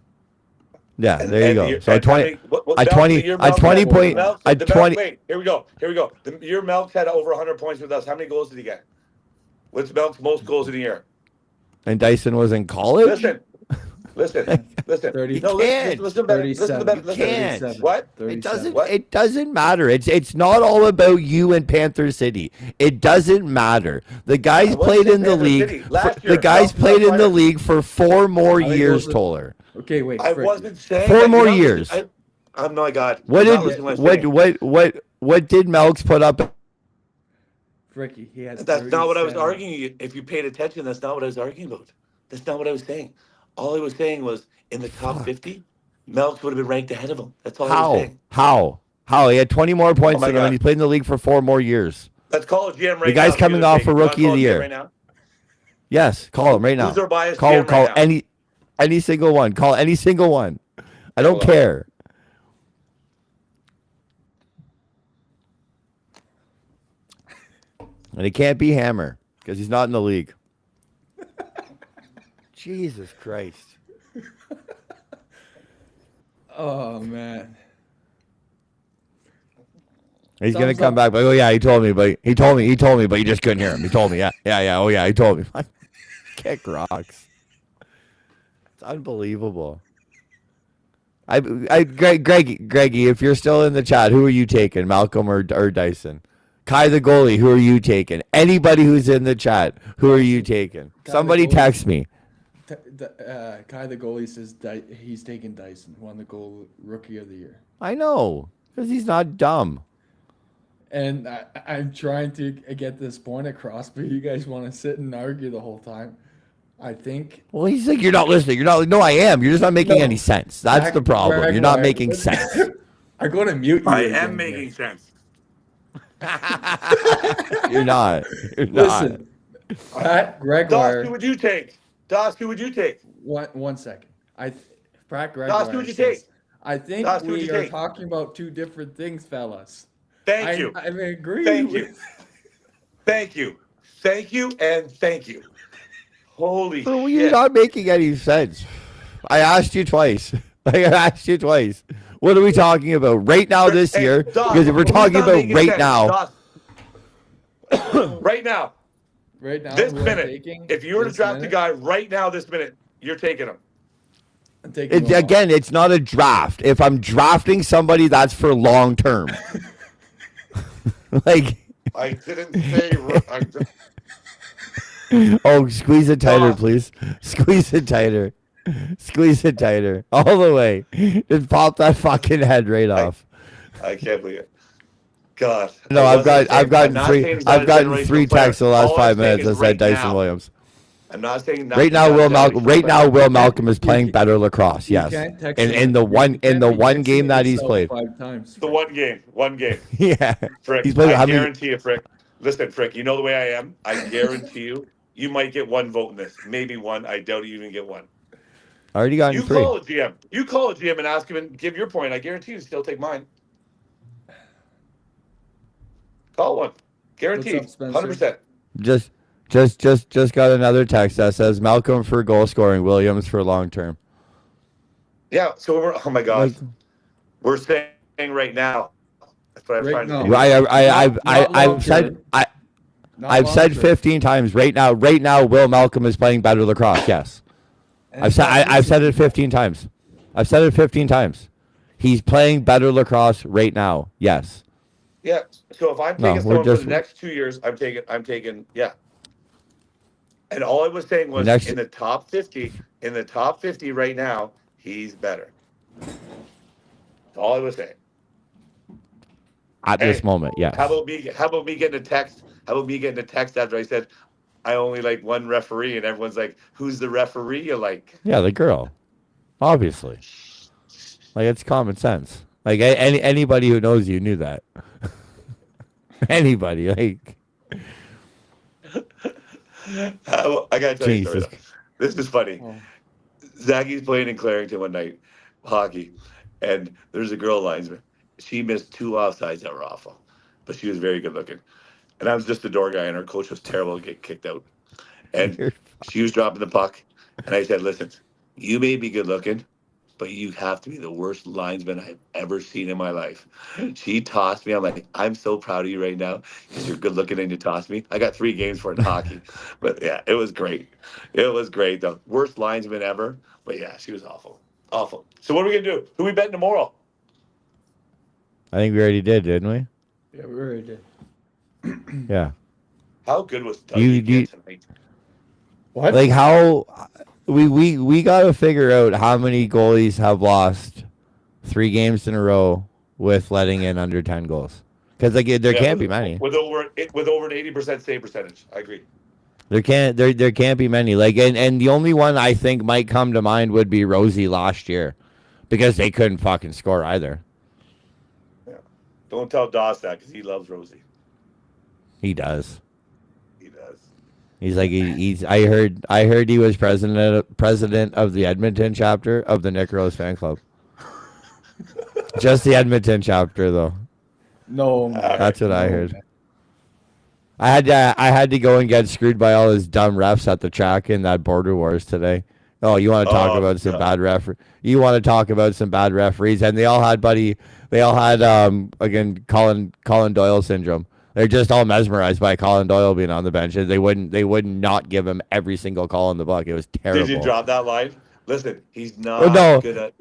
D: Yeah,
C: And-
D: there you
C: and
D: go.
C: the-
D: So
C: and
D: 20.
C: how many- what
D: a
C: Melks-
D: 20
C: the year
D: a
C: Melks
D: 20
C: had-
D: point-
C: Melks-
D: a
C: the
D: 20
C: Wait, here we go. The year Melks had over 100 points with us. How many goals did he get? What's Melks' most goals in a year?
D: And Dyson was in college.
C: Listen.
A: 30.
C: No,
D: can't.
C: listen better. Listen
A: 37.
C: better. Listen.
D: can't.
A: 37.
C: What?
D: It
A: 37.
D: doesn't.
C: What?
D: It doesn't matter. It's not all about you and Panther City. It doesn't matter. The guys
C: I wasn't
D: played
C: saying
D: in the
C: Panther
D: league.
C: City. Last
D: The
C: year,
D: guys
C: Melks
D: played
C: was
D: in the
C: on fire.
D: league for 4 more
A: I think
D: years,
A: those are-
D: Toller.
A: Okay, wait.
C: I
A: Frick.
C: wasn't saying
D: 4
C: that.
D: more
C: You're not
D: years.
C: listening. I'm not God.
D: What
C: You're
D: did
C: not listening to what I'm saying.
D: what did Melks put up?
A: Fricky, he had.
C: That's not what I was
A: 37.
C: arguing. If you paid attention, that's not what I was arguing about. That's not what I was saying. All I was saying was in the top
D: Fuck.
C: 50, Melks would have been ranked ahead of him. That's all I was
D: How?
C: saying.
D: How? He had 20 more points
C: my
D: than him,
C: God.
D: and he played in the league for 4 more years.
C: Let's call a GM right now.
D: The guy's
C: See
D: coming
C: what
D: off
C: they
D: for
C: think. You wanna
D: Rookie of
C: call
D: the
C: a GM
D: Year.
C: Right now?
D: Yes, call him right now.
C: Who's our biased
D: Call
C: GM right now?
D: any single one. Call any single one. I don't
C: Hold on.
D: care. And it can't be Hammer because he's not in the league. Jesus Christ.
A: Oh man.
D: He's gonna
A: Thumbs
D: come
A: up.
D: back. But oh yeah, he told me, but you just couldn't hear him. He told me, yeah. Oh yeah, he told me. Kick rocks. It's unbelievable. Greggy, if you're still in the chat, who are you taking, Malcolm or Dyson? Kai the goalie, who are you taking? Anybody who's in the chat, who are you taking?
A: Kai the
D: Somebody
A: goalie.
D: text me.
A: Kai the goalie says he's taking Dyson, won the goal rookie of the year.
D: I know, because he's not dumb.
A: And I'm trying to get this point across, but you guys want to sit and argue the whole time. I think
D: Well, he's like, you're not listening. You're not. No, I am. You're just not making
A: No.
D: any sense. That's
A: Back-
D: the problem.
A: back
D: You're not
A: where-
D: making sense.
A: I'm going to mute you.
C: I
A: again
C: am
A: here.
C: making sense.
D: You're not. You're not.
A: Listen, Pat
C: Doss,
A: Gregoire.
C: who would you take? Doss, who would you take?
A: One second. Pat Gregoire.
C: Doss, who would you
A: says,
C: take?
A: I think
C: Doss, who would
A: we
C: you
A: are
C: take?
A: talking about two different things, fellas.
C: Thank you.
A: I agree.
C: Thank
A: with-
C: you. Thank you. Thank you and thank you. Holy
D: But you're
C: shit.
D: not making any sense. I asked you twice. Like, I asked you twice. What are we talking about right now this
C: Hey,
D: year?
C: Doc,
D: Because if we're
C: who's
D: talking
C: not
D: about
C: making
D: right
C: sense?
D: now,
C: Doc, right now,
A: Right now,
C: this
A: who I'm
C: minute,
A: taking,
C: if you were to
A: this
C: draft a
A: minute,
C: guy right now, this minute, you're taking him.
A: I'm taking Will
D: again, it's not a draft. If I'm drafting somebody, that's for long term. Like,
C: I didn't say.
D: oh, squeeze it tighter,
C: Doc.
D: please. Squeeze it tighter. Squeeze it tighter. All the way. Just pop that fucking head right off.
C: I can't believe it. God.
D: No,
C: I
D: I've
C: wasn't saying- I'm
D: gotten
C: not
D: three.
C: saying he's not
D: I've
C: a
D: gotten
C: generational
D: 3
C: player.
D: texts in the last
C: All
D: 5
C: I'm saying
D: minutes
C: is
D: that said
C: right
D: Dyson
C: now.
D: Williams.
C: I'm not saying not,
D: Right now,
C: he's not a generational player.
D: Will Malcolm is playing
A: can't-
D: better lacrosse.
A: You
D: Yes,
A: can't text
D: in
A: him.
D: the
A: You
D: one
A: can't be
D: game
A: texting
D: that he's
A: yourself
D: played.
A: 5 times.
C: The one game.
D: Yeah,
C: Frick,
D: he's played
C: I
D: how many?
C: guarantee you, Frick. Listen, Frick, you know the way I am. I guarantee you, you might get one vote in this. Maybe one. I doubt you even get one.
D: I already gotten
C: You
D: 3.
C: call a GM. You call a GM and ask him and give your point. I guarantee you still take mine. Call one. Guaranteed.
A: What's up, Spencer?
C: 100%.
D: Just got another text that says Malcolm for goal scoring, Williams for long term.
C: Yeah. So we're. Oh my gosh.
D: Like,
C: We're saying right now. That's what I was
A: Right
C: trying to
A: now.
C: say.
D: I've said
A: Not
D: I've
A: long
D: said
A: term.
D: 15 times. Right now, Will Malcolm is playing better lacrosse. Yes,
A: And
D: I've said it 15 times. I've said it 15 times. He's playing better lacrosse right now. Yes.
C: Yeah. So if I'm
D: No,
C: taking
D: we're
C: someone for
D: just-
C: the next 2 years, I'm taking. Yeah. And all I was saying was
D: Next-
C: in the top 50, right now, he's better. That's all I was saying.
D: At
C: Hey,
D: this moment, yes.
C: How about me getting a text? How about me getting a text after I said I only like one referee, and everyone's like, "Who's the referee you like?"
D: Yeah, the girl. Obviously. Like, it's common sense. Like, anybody who knows you knew that. Anybody. Like,
C: I gotta tell you a story.
D: Jesus.
C: Though. This is funny.
A: Oh.
C: Zachy's playing in Clarington one night, hockey, and there's a girl linesman. She missed 2 offsides that were awful, but she was very good looking. And I was just the door guy, and her coach was terrible to get kicked out. And she was dropping the puck, and I said, "Listen, you may be good looking, but you have to be the worst linesman I've ever seen in my life." She tossed me. I'm like, "I'm so proud of you right now because you're good looking and you tossed me." I got 3 games for it in hockey, but yeah, it was great. It was great though. Worst linesman ever, but yeah, she was awful, awful. So what are we gonna do? Who we betting tomorrow?
D: I think we already did, didn't we?
A: Yeah, we already did.
D: Yeah.
C: How good was
D: You-
C: Dougie tonight?
A: What?
D: Like, how we got to figure out how many goalies have lost 3 games in a row with letting in under 10 goals. Because like there
C: Yeah,
D: can't
C: with-
D: be many.
C: with over an 80% save percentage. I agree.
D: There can't be many. Like, and the only one I think might come to mind would be Rosie last year, because they couldn't fucking score either.
C: Don't tell Doss that because he loves Rosie.
D: He does.
C: He does.
D: He's like he's. I heard he was president of the Edmonton chapter of the Nick Rose fan club. Just the Edmonton chapter, though.
A: No, man.
D: That's what I
A: No,
D: heard.
A: man.
D: I had to go and get screwed by all his dumb refs at the track in that Border Wars today. Oh, you want to talk
C: Oh,
D: about some
C: yeah.
D: bad You want to talk about some bad referees, and they all had again Colin Doyle syndrome. They're just all mesmerized by Colin Doyle being on the bench. They would not give him every single call in the book. It was terrible.
C: Did you drop that line? Listen, he's not
D: Oh,
C: good at.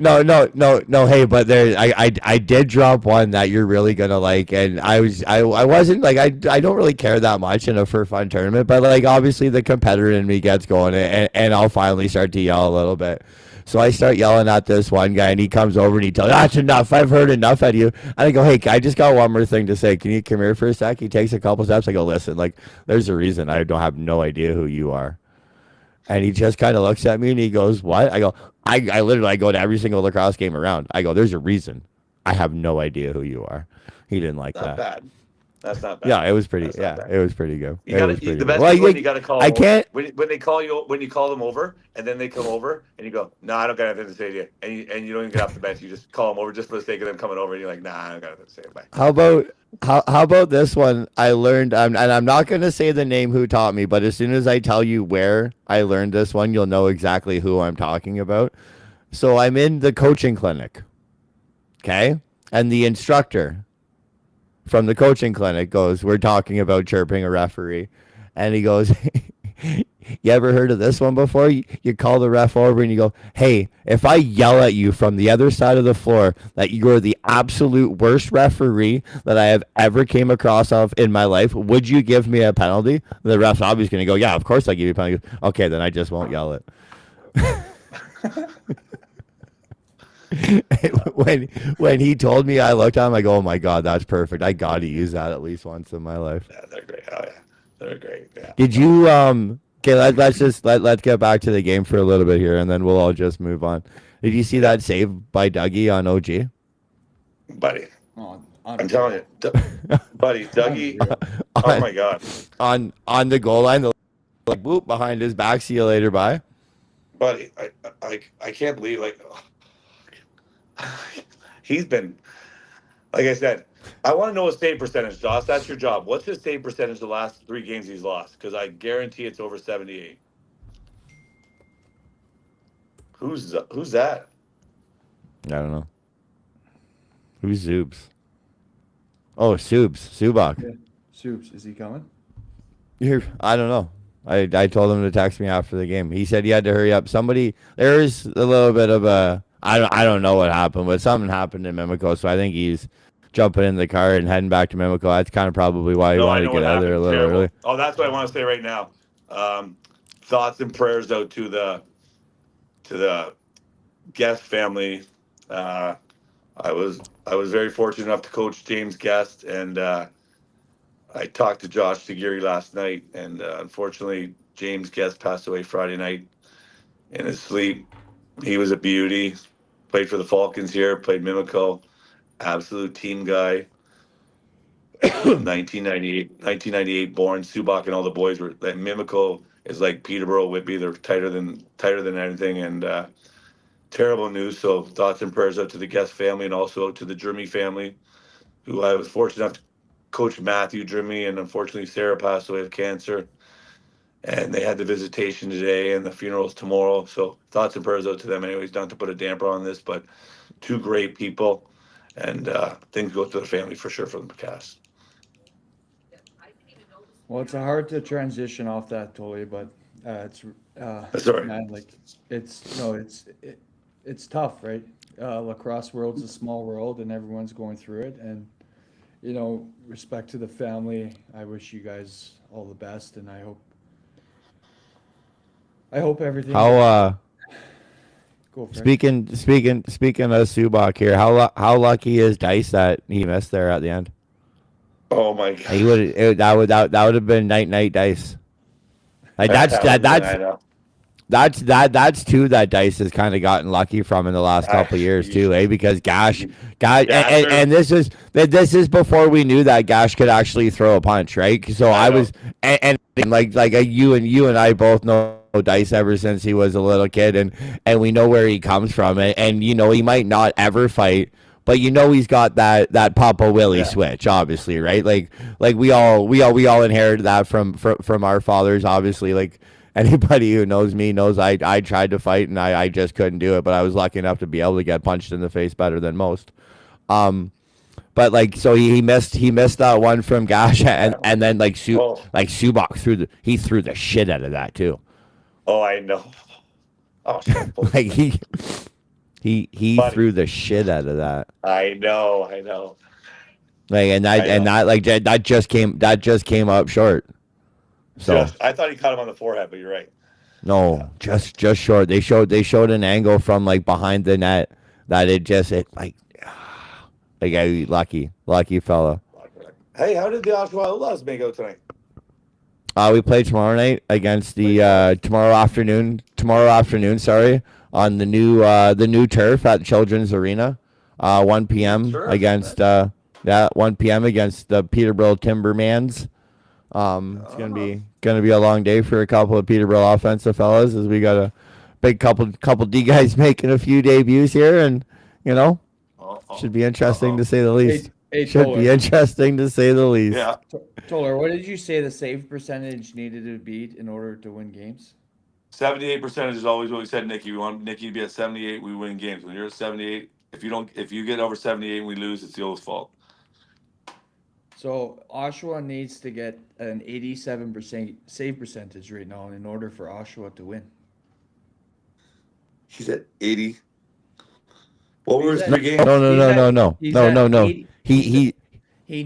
D: no. Hey, but I did drop one that you're really gonna like, and I wasn't like I don't really care that much in a for fun tournament, but like obviously the competitor in me gets going, and I'll finally start to yell a little bit. So I start yelling at this one guy, and he comes over and he tells, "That's enough. I've heard enough at you." And I go, "Hey, I just got one more thing to say. Can you come here for a sec?" He takes a couple steps. I go, "Listen, like, there's a reason I don't have no idea who you are." And he just kind of looks at me and he goes, "What?" I go, I literally go to every single lacrosse game around. I go, "There's a reason. I have no idea who you are." He didn't like
C: Not
D: that.
C: bad. That's not bad.
D: Yeah, it was pretty.
C: That's not
D: Yeah,
C: bad.
D: it was pretty good.
C: You
D: It
C: gotta,
D: was pretty
C: the
D: good.
C: best
D: Well,
C: is when you got to call.
D: I
C: them over.
D: can't.
C: When they call you, when you call them over, and then they come over, and you go, "No, I don't got anything to say to you," and you don't even get off the bench. You just call them over just for the sake of them coming over, and you're like, "Nah, I don't got anything to say." Bye.
D: How about this one? I learned, and I'm not going to say the name who taught me, but as soon as I tell you where I learned this one, you'll know exactly who I'm talking about. So I'm in the coaching clinic. Okay. And the instructor from the coaching clinic goes, we're talking about chirping a referee. And he goes, you ever heard of this one before? You call the ref over and you go, hey, if I yell at you from the other side of the floor that you're the absolute worst referee that I have ever came across of in my life, would you give me a penalty? The ref's obviously going to go, yeah, of course I give you a penalty. Okay, then I just won't yell it. when he told me, I looked at him, I go, oh my God, that's perfect. I got to use that at least once in my life.
C: Yeah, they're great. Oh yeah, they're great. Yeah.
D: Did you okay, let's get back to the game for a little bit here and then we'll all just move on. Did you see that save by Dougie on OG?
C: Buddy?
A: Oh,
C: I'm telling you, buddy, Dougie. Oh my God.
D: On the goal line, like whoop behind his back, see you later, bye.
C: Buddy, I can't believe he's been, like I said, I want to know his save percentage, Josh. That's your job. What's his save percentage the last 3 games he's lost? Because I guarantee it's over 78. Who's that?
D: I don't know. Who's Zoobs? Oh, Subak.
A: Yeah. Soups, is he coming?
D: I don't know. I told him to text me after the game. He said he had to hurry up. There's a little bit of a I don't know what happened, but something happened in Mimico, so I think he's jumping in the car and heading back to Mimico. That's kind of probably why he wanted to get out of there a little early.
C: Oh, that's what I want to say right now. Thoughts and prayers out to the Guest family. I was very fortunate enough to coach James Guest, and I talked to Josh Tagari last night, and unfortunately, James Guest passed away Friday night in his sleep. He was a beauty. Played for the Falcons here. Played Mimico. Absolute team guy. 1998 born. Subak and all the boys were. That Mimico is like Peterborough, Whitby. They're tighter than anything. And terrible news. So thoughts and prayers out to the Guest family and also out to the Jeremy family, who I was fortunate enough to coach Matthew Jeremy, and unfortunately Sarah passed away of cancer. And they had the visitation today and the funeral's tomorrow. So thoughts and prayers out to them anyways, not to put a damper on this, but 2 great people. And things go to the family for sure from the cast.
A: Well, it's hard to transition off that, Tully, but it's
C: That's all right.
A: man, like it's tough, right? Lacrosse world's a small world, and everyone's going through it. And respect to the family. I wish you guys all the best, and I hope everything.
D: How
A: Go for it.
D: speaking of Subak here, how lucky is Dice that he missed there at the end?
C: Oh my God.
D: He that would have been night Dice. Like that's two that Dice has kind of gotten lucky from in the last couple of years too, because Gash, and this is before we knew that Gash could actually throw a punch, right? So I was and like you and I both know Dice ever since he was a little kid, and we know where he comes from, and he might not ever fight, but he's got that Papa Willie switch, obviously, right? Like we all inherited that from our fathers, obviously. Like anybody who knows me knows I tried to fight and I just couldn't do it, but I was lucky enough to be able to get punched in the face better than most. But so he missed that one from Gash, and then Subak threw the shit out of that too.
C: Oh, I know. Oh,
D: like he threw the shit out of that.
C: I know.
D: Like that just came up short. So
C: I thought he caught him on the forehead, but you're right.
D: No, just short. They showed an angle from behind the net that lucky fella.
C: Hey, how did the Oshawa Outlaws make out tonight?
D: We play tomorrow night against the tomorrow afternoon. Sorry, on the new turf at Children's Arena. 1 p.m. against 1 p.m. against the Peterborough Timbermans. It's gonna be a long day for a couple of Peterborough offensive fellas, as we got a big couple D guys making a few debuts here, and should be interesting to say the least. Should be interesting to say the least.
C: Yeah.
A: Toller, what did you say the save percentage needed to beat in order to win games?
C: 78% is always what we said, Nikki. We want Nikki to be at 78. We win games. When you're at 78, if you get over 78 and we lose, it's the O's fault.
A: So Oshawa needs to get an 87% save percentage right now in order for Oshawa to win.
C: He's at 80. What were his
A: He's
C: three
A: at-
C: games?
D: No.
A: He's at 80
D: He
A: He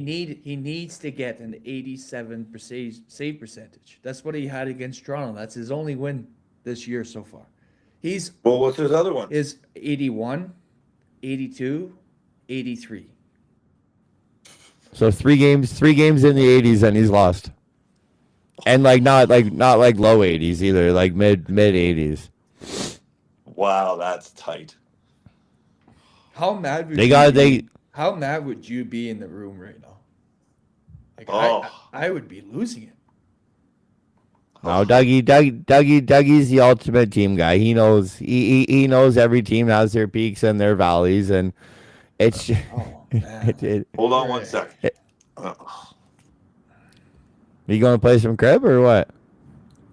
A: needs to get an 87% save percentage. That's what he had against Toronto. That's his only win this year so far. He's
C: Well, what's his other one?
A: is 81, 82, 83.
D: So three games in the 80s, and he's lost. And not like low 80s either, like mid 80s.
C: Wow, that's tight.
A: How mad would how mad would you be in the room right now? Like I would be losing it.
D: No, Dougie's the ultimate team guy. He knows he knows every team has their peaks and their valleys, and it's
A: Oh man.
C: Hold on one sec.
D: You going to play some crib or what?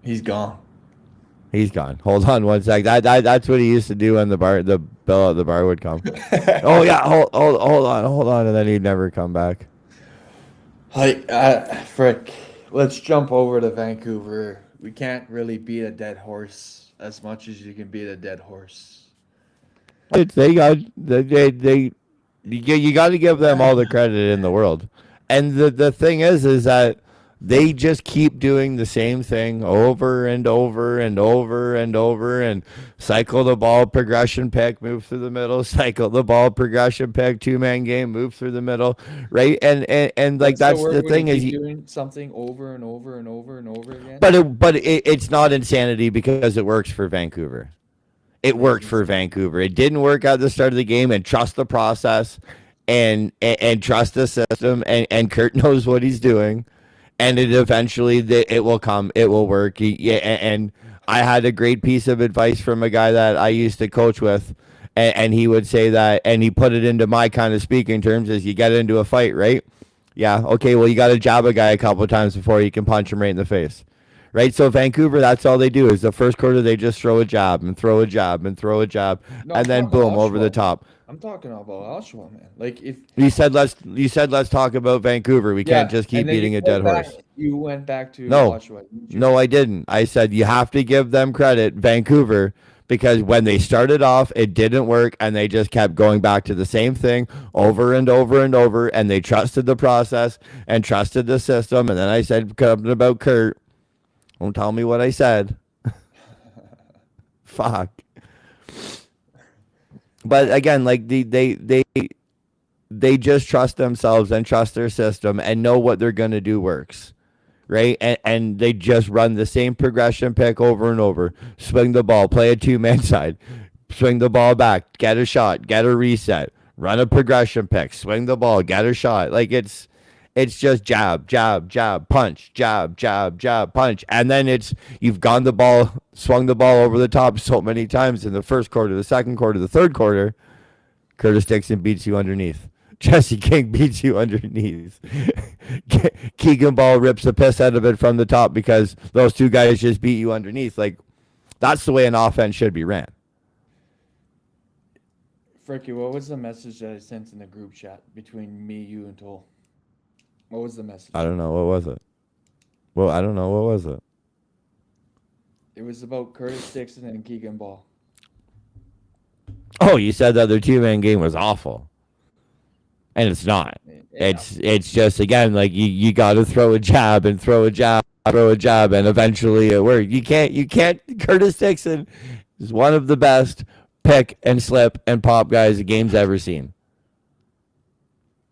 A: He's gone.
D: He's gone. Hold on one sec. That's what he used to do when the bill at the bar would come. Oh yeah, hold on, and then he'd never come back.
A: Like, frick. Let's jump over to Vancouver. We can't really beat a dead horse as much as you can beat a dead horse.
D: You got to give them all the credit in the world. And the thing is that they just keep doing the same thing over and over and over and over, and cycle the ball, progression pick, move through the middle, cycle the ball, progression pick, 2-man game, move through the middle, right? And like that's the thing is
A: doing something over and over and over and over again.
D: But it's not insanity because it works for Vancouver. It worked for Vancouver. It didn't work at the start of the game, and trust the process and trust the system, and Kurt knows what he's doing. And it eventually it will come. It will work. And I had a great piece of advice from a guy that I used to coach with, and he would say that, and he put it into my kind of speaking terms, is you get into a fight, right? Yeah, okay, well, you got to jab a guy a couple of times before you can punch him right in the face, right? So Vancouver, that's all they do is the first quarter they just throw a jab and throw a jab and throw a jab,
A: No,
D: and then
A: I'm talking
D: boom,
A: about
D: over the
A: Oshawa.
D: top.
A: I'm talking about Oshawa, man. Like if
D: You said let's talk about Vancouver. We can't just keep
A: and then
D: beating
A: you
D: a dead
A: went back-
D: horse.
A: You went back to
D: No.
A: Oshawa.
D: No, I didn't. I said you have to give them credit, Vancouver, because when they started off, it didn't work, and they just kept going back to the same thing over and over and over, and they trusted the process and trusted the system. And then I said something about Kurt. Don't tell me what I said. Fuck. But again, like they just trust themselves and trust their system and know what they're gonna do works. Right? And they just run the same progression pick over and over. Swing the ball, play a 2-man side, swing the ball back, get a shot, get a reset, run a progression pick, swing the ball, get a shot. Like it's just jab, jab, jab, punch, jab, jab, jab, punch. And then you've swung the ball over the top so many times in the first quarter, the second quarter, the third quarter. Curtis Dixon beats you underneath. Jesse King beats you underneath. Keegan Ball rips the piss out of it from the top because those two guys just beat you underneath. Like, that's the way an offense should be ran.
A: Fricky, what was the message that I sent in the group chat between me, you, and Toll? What was the message?
D: I don't know. What was it? Well, I don't know. What was it?
A: It was about Curtis Dixon and Keegan Ball.
D: Oh, you said that their 2-man game was awful. And it's not.
A: Yeah.
D: It's just, again, like you got to throw a jab and throw a jab, and eventually it works. You can't. Curtis Dixon is one of the best pick and slip and pop guys the game's ever seen.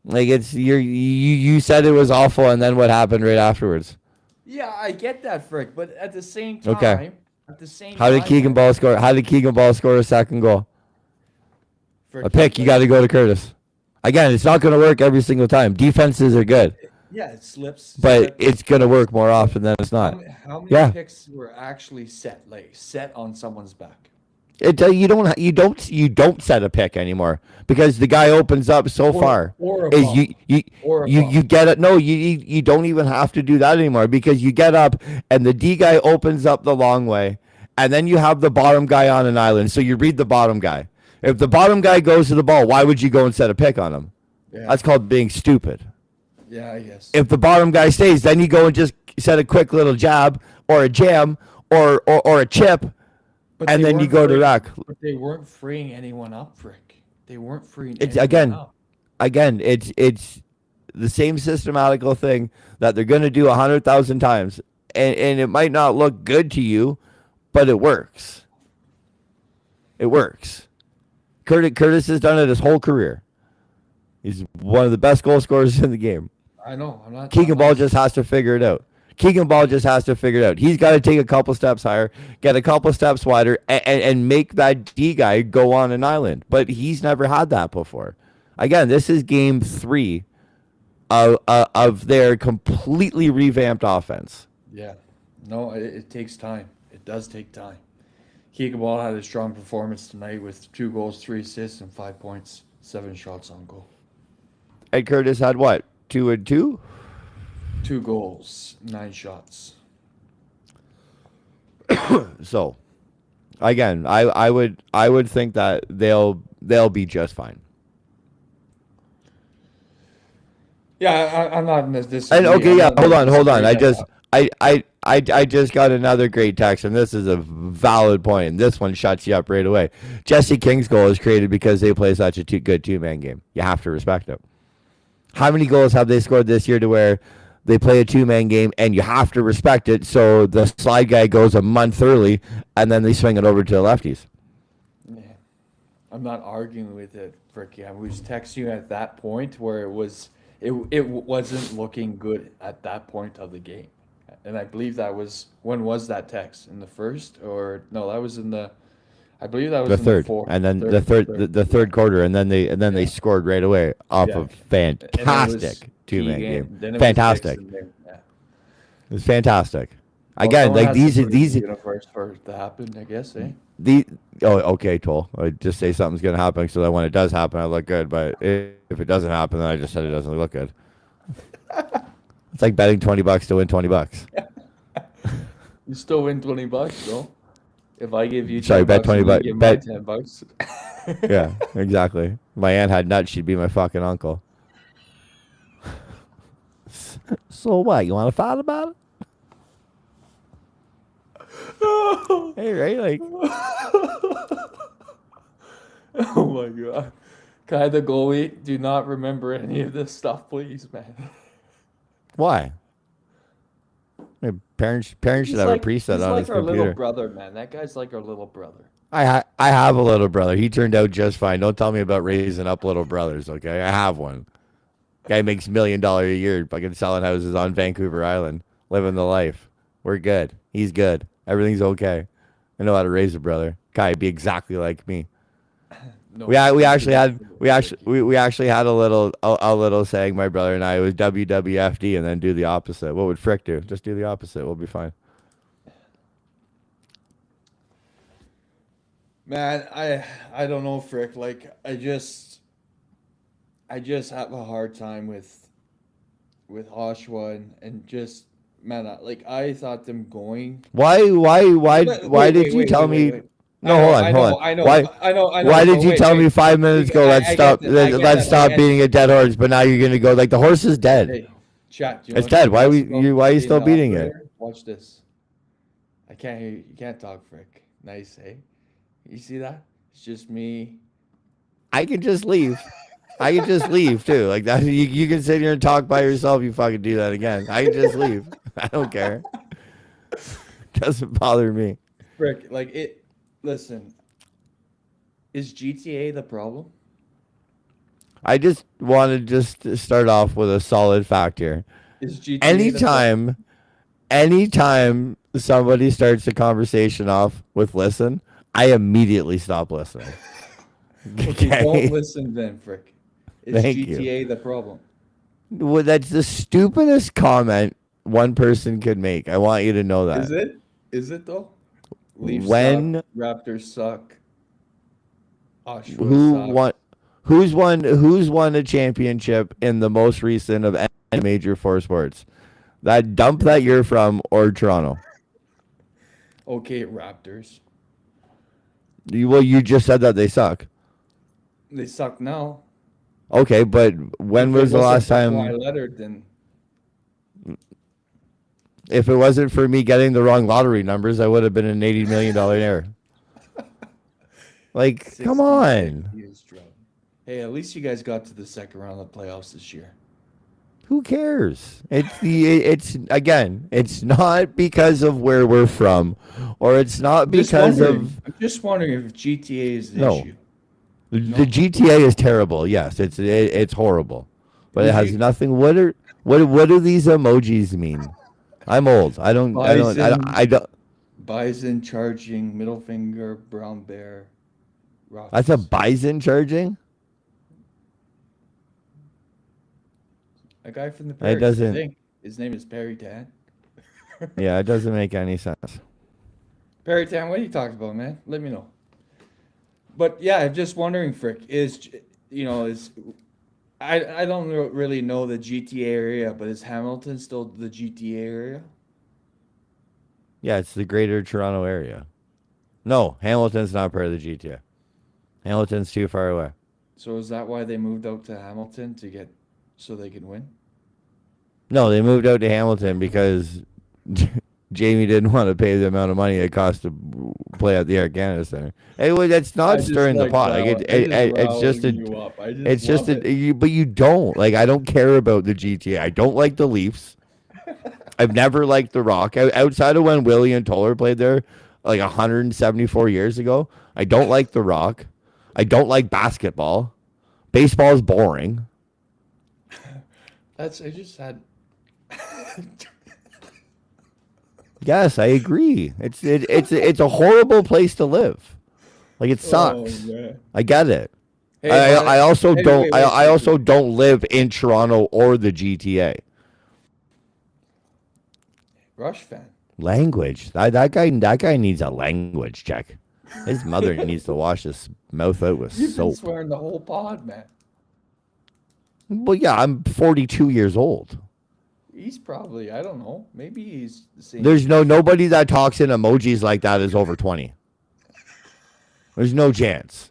D: Like you said it was awful, and then what happened right afterwards?
A: Yeah, I get that, Frick, but at the same time,
D: Okay.
A: How
D: did Keegan Ball score? How did Keegan Ball score a second goal?
A: Frick,
D: A pick. You got to go to Curtis. Again, it's not going to work every single time. Defenses are good,
A: Yeah, it slips.
D: but it's going to work more often than it's not.
A: How many
D: Yeah.
A: picks were actually set on someone's back?
D: You don't set a pick anymore because the guy opens up so far.
A: Or a
D: Is
A: ball. Or a
D: you
A: ball.
D: get it? No, you don't even have to do that anymore because you get up and the D guy opens up the long way, and then you have the bottom guy on an island. So you read the bottom guy. If the bottom guy goes to the ball, why would you go and set a pick on him?
A: Yeah.
D: That's called being stupid.
A: Yeah, I guess.
D: If the bottom guy stays, then you go and just set a quick little jab or a jam or a chip,
A: But
D: and
A: they
D: then you
A: weren't
D: go to
A: freeing-
D: rack.
A: But they weren't freeing anyone up, Frick. They weren't freeing
D: It's
A: anyone up.
D: again, it's the same systematical thing that they're going to do 100,000 times, and it might not look good to you, but it works. It works. Curtis has done it his whole career. He's one of the best goal scorers in the game.
A: I know. I'm not.
D: Keegan
A: I'm
D: Ball
A: not-
D: just has to figure it out. Keegan Ball just has to figure it out. He's got to take a couple steps higher, get a couple steps wider, and make that D guy go on an island. But he's never had that before. Again, this is game 3 of their completely revamped offense.
A: Yeah. No, it takes time. It does take time. Keegan Ball had a strong performance tonight with 2 goals, 3 assists, and 5 points, 7 shots on goal.
D: Ed Curtis had what? 2 and 2?
A: 2 goals, 9 shots.
D: So, again, I would think that they'll be just fine.
A: Yeah, I'm not in this.
D: And okay, yeah, hold on. I just got another great text, and this is a valid point, and this one shuts you up right away. Jesse King's goal is created because they play such a good two-man game. You have to respect it. How many goals have they scored this year to where they play a two-man game, and you have to respect it, so the slide guy goes a month early, and then they swing it over to the lefties?
A: Yeah. I'm not arguing with it, Fricky. I was texting you at that point where it wasn't looking good at that point of the game. And I believe that was, when was that text? In the first, or no, that was in the, I believe that was
D: The
A: in
D: third,
A: the fourth.
D: and then the third quarter, and then they scored right away off
A: Yeah.
D: of
A: And then it was
D: fantastic two-man
A: Keegan,
D: game.
A: then it was
D: Fantastic.
A: Dixon there. Yeah.
D: It was fantastic.
A: Well,
D: Again,
A: someone
D: like
A: has to
D: these
A: put it in the universe for it to happen, I guess, eh?
D: okay, Toll. I just say something's gonna happen so that when it does happen, I look good. But if it doesn't happen, then I just said it doesn't look good. It's like betting $20 to win $20.
A: You still win $20 though. If I give you
D: Sorry, bet
A: 10
D: 20
A: bucks,
D: bucks.
A: you give
D: Bet-
A: me $10.
D: Yeah, exactly. My aunt had nuts, she'd be my fucking uncle. So what? You want to fight about it? Hey, right? Like,
A: Oh my god. Kai the goalie, do not remember any of this stuff, please, man.
D: why? My parents should have a preset
A: he's
D: on
A: like
D: his
A: our
D: computer.
A: little brother, man. That guy's like our little brother.
D: I have a little brother. He turned out just fine. Don't tell me about raising up little brothers, okay? I have one. Guy makes $1 million a year, fucking selling houses on Vancouver Island, living the life. We're good. He's good. Everything's okay. I know how to raise a brother. Guy be exactly like me.
A: No,
D: We actually had a little saying, my brother and I, it was WWFD, and then do the opposite. What would Frick do? Just do the opposite. We'll be fine.
A: Man, I don't know, Frick. Like I just have a hard time with Oshawa and just man, I thought them going.
D: Why did you tell me?
A: wait.
D: No, hold on.
A: I know.
D: Why
A: But
D: did you
A: wait,
D: tell me
A: wait.
D: 5 minutes ago?
A: I
D: Let's
A: get
D: stop.
A: that, I get
D: Let's
A: that,
D: stop
A: I get
D: beating a dead horse. But now you're gonna go like the horse is dead.
A: Hey, chat. Do you
D: It's
A: want
D: dead.
A: to
D: Why
A: watch
D: we-
A: the
D: you- why are you
A: game
D: still
A: now,
D: beating it?
A: player? Watch this. I can't hear you. You can't talk, Frick. Nice, eh? You see that? It's just me.
D: I can just leave. I can just leave too. Like that. You can sit here and talk by yourself. You fucking do that again. I can just leave. I don't care. Doesn't bother me.
A: Frick, like it. Listen. Is GTA the problem?
D: I just wanted to start off with a solid fact here.
A: Is GTA the problem?
D: Anytime somebody starts a conversation off with listen, I immediately stop listening.
A: Okay, don't listen then, Frick. Is
D: Thank you.
A: GTA the problem?
D: Well, that's the stupidest comment one person could make. I want you to know that.
A: Is it? Is it though? Leafs
D: When-
A: suck, Raptors suck. Oshawa suck.
D: Who's won a championship in the most recent of any major four sports? That dump that you're from or Toronto?
A: Okay, Raptors.
D: Well, you just said that they suck.
A: They suck now.
D: Okay, but when
A: If it
D: was the
A: wasn't
D: last
A: for
D: time?
A: Kawhi Leonard, then
D: If it wasn't for me getting the wrong lottery numbers, I would have been an $80 million heir. Like, come
A: 66
D: on.
A: years drought. Hey, at least you guys got to the second round of the playoffs this year.
D: Who cares? It's again, it's not because of where we're from, or it's not because of
A: I'm just wondering if GTA is the
D: No.
A: issue.
D: the GTA is terrible. Yes, it's horrible, but it
A: Did
D: has
A: you-
D: nothing. What do these emojis mean? I'm old. I don't.
A: Bison charging, middle finger, brown bear. Rocks.
D: That's a bison charging.
A: A guy from the
D: It
A: Paris,
D: doesn't-
A: I think. His name is Perry Tan.
D: Yeah, it doesn't make any sense.
A: Perry Tan, what are you talking about, man? Let me know. But yeah, I'm just wondering, Frick, I don't really know the GTA area, but is Hamilton still the GTA area?
D: Yeah, it's the Greater Toronto Area. No, Hamilton's not part of the GTA. Hamilton's too far away.
A: So is that why they moved out to Hamilton so they can win?
D: No, they moved out to Hamilton because Jamie didn't want to pay the amount of money it cost to play at the Air Canada Center. Anyway, that's
A: I
D: not
A: just
D: stirring the
A: like
D: pot.
A: ral-
D: Like
A: I just
D: it's just
A: riling
D: a,
A: you up. I just
D: it's just
A: love it.
D: but you don't like. I don't care about the GTA. I don't like the Leafs. I've never liked the Rock. Outside of when Willie and Toller played there, like 174 years ago, I don't like the Rock. I don't like basketball. Baseball is boring.
A: I just had.
D: Yes, I agree. It's a horrible place to live. Like it sucks.
A: Oh, man.
D: I get it.
A: Hey,
D: I also
A: hey,
D: don't.
A: wait,
D: I
A: wait,
D: also don't live in Toronto or the GTA.
A: Rush fan.
D: Language. That guy needs a language check. His mother needs to wash his mouth out with
A: You've been
D: soap.
A: swearing the whole pod, man.
D: Well, yeah, I'm 42 years old.
A: He's probably, I don't know. Maybe he's the same.
D: There's nobody that talks in emojis like that is over 20. There's no chance.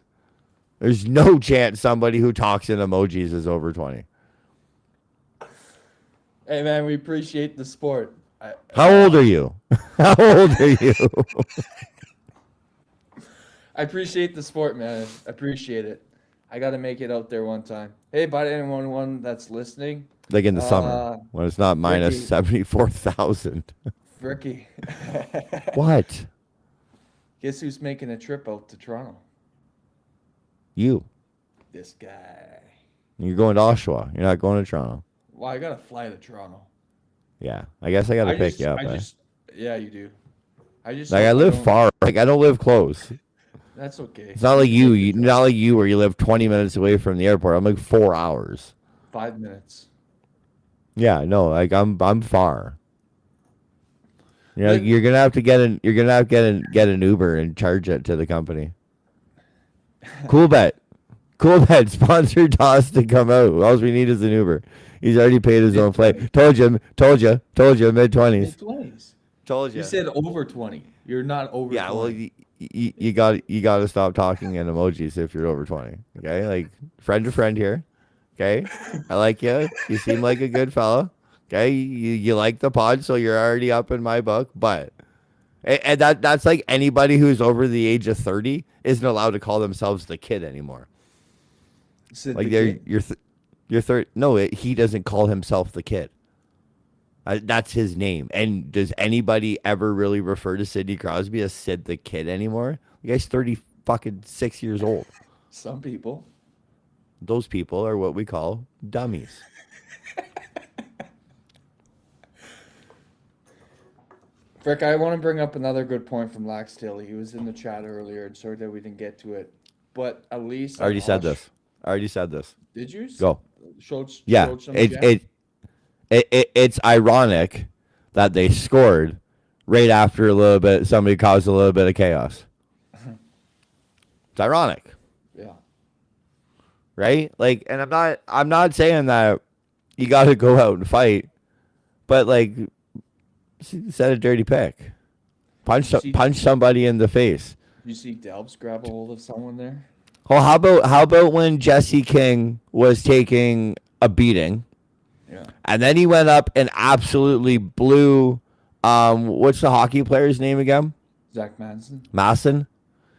D: There's no chance somebody who talks in emojis is over 20.
A: Hey, man, we appreciate the sport.
D: How old are you? How old are you?
A: I appreciate the sport, man. I appreciate it. I got to make it out there one time. Hey, but anyone that's listening,
D: Like in the summer when it's not minus
A: Ricky.
D: 74,000.
A: Ricky,
D: What?
A: guess who's making a trip out to Toronto?
D: You.
A: This guy.
D: You're going to Oshawa. You're not going to Toronto.
A: Well, I got to fly to Toronto.
D: Yeah. I guess I got to pick you up.
A: Yeah, you do. I
D: live
A: don't-
D: far. Like I don't live close.
A: That's okay.
D: It's not like you. Not like you, where you live 20 minutes away from the airport. I'm like 4 hours.
A: 5 minutes.
D: Yeah, no, like I'm far. You know,
A: Like-
D: you're gonna have to get an Uber and charge it to the company. Cool bet sponsored Toss to come out. All we need is an Uber. He's already paid his own flight. Told you, mid-20s.
A: 20s.
D: Told you.
A: You said over 20. You're not over
D: Yeah,
A: 20.
D: well, you got to stop talking in emojis if you're over 20. Okay, like friend to friend here. Okay, I like you. You seem like a good fella. Okay, you like the pod, so you're already up in my book. But and that's like anybody who's over the age of 30 isn't allowed to call themselves the kid anymore.
A: Said
D: Like
A: the
D: you're
A: kid.
D: you're 30. No, he doesn't call himself the kid. That's his name. And does anybody ever really refer to Sidney Crosby as Sid the Kid anymore? The guy's 36 years old.
A: Some people.
D: Those people are what we call dummies.
A: Frick, I want to bring up another good point from Lax Tilly. He was in the chat earlier, and sorry that we didn't get to it. But at least
D: I already said this.
A: Did you?
D: Go.
A: Showed
D: Yeah,
A: some gem?
D: it's ironic that they scored right after a little bit. Somebody caused a little bit of chaos. It's ironic,
A: Yeah.
D: right? Like, and I'm not saying that you got to go out and fight, but like, set a dirty pick. punch somebody in the face.
A: You see Delbs grab a hold of someone there?
D: Well, how about when Jesse King was taking a beating,
A: Yeah.
D: and then he went up and absolutely blew, what's the hockey player's name again?
A: Zach Manson.
D: Masson.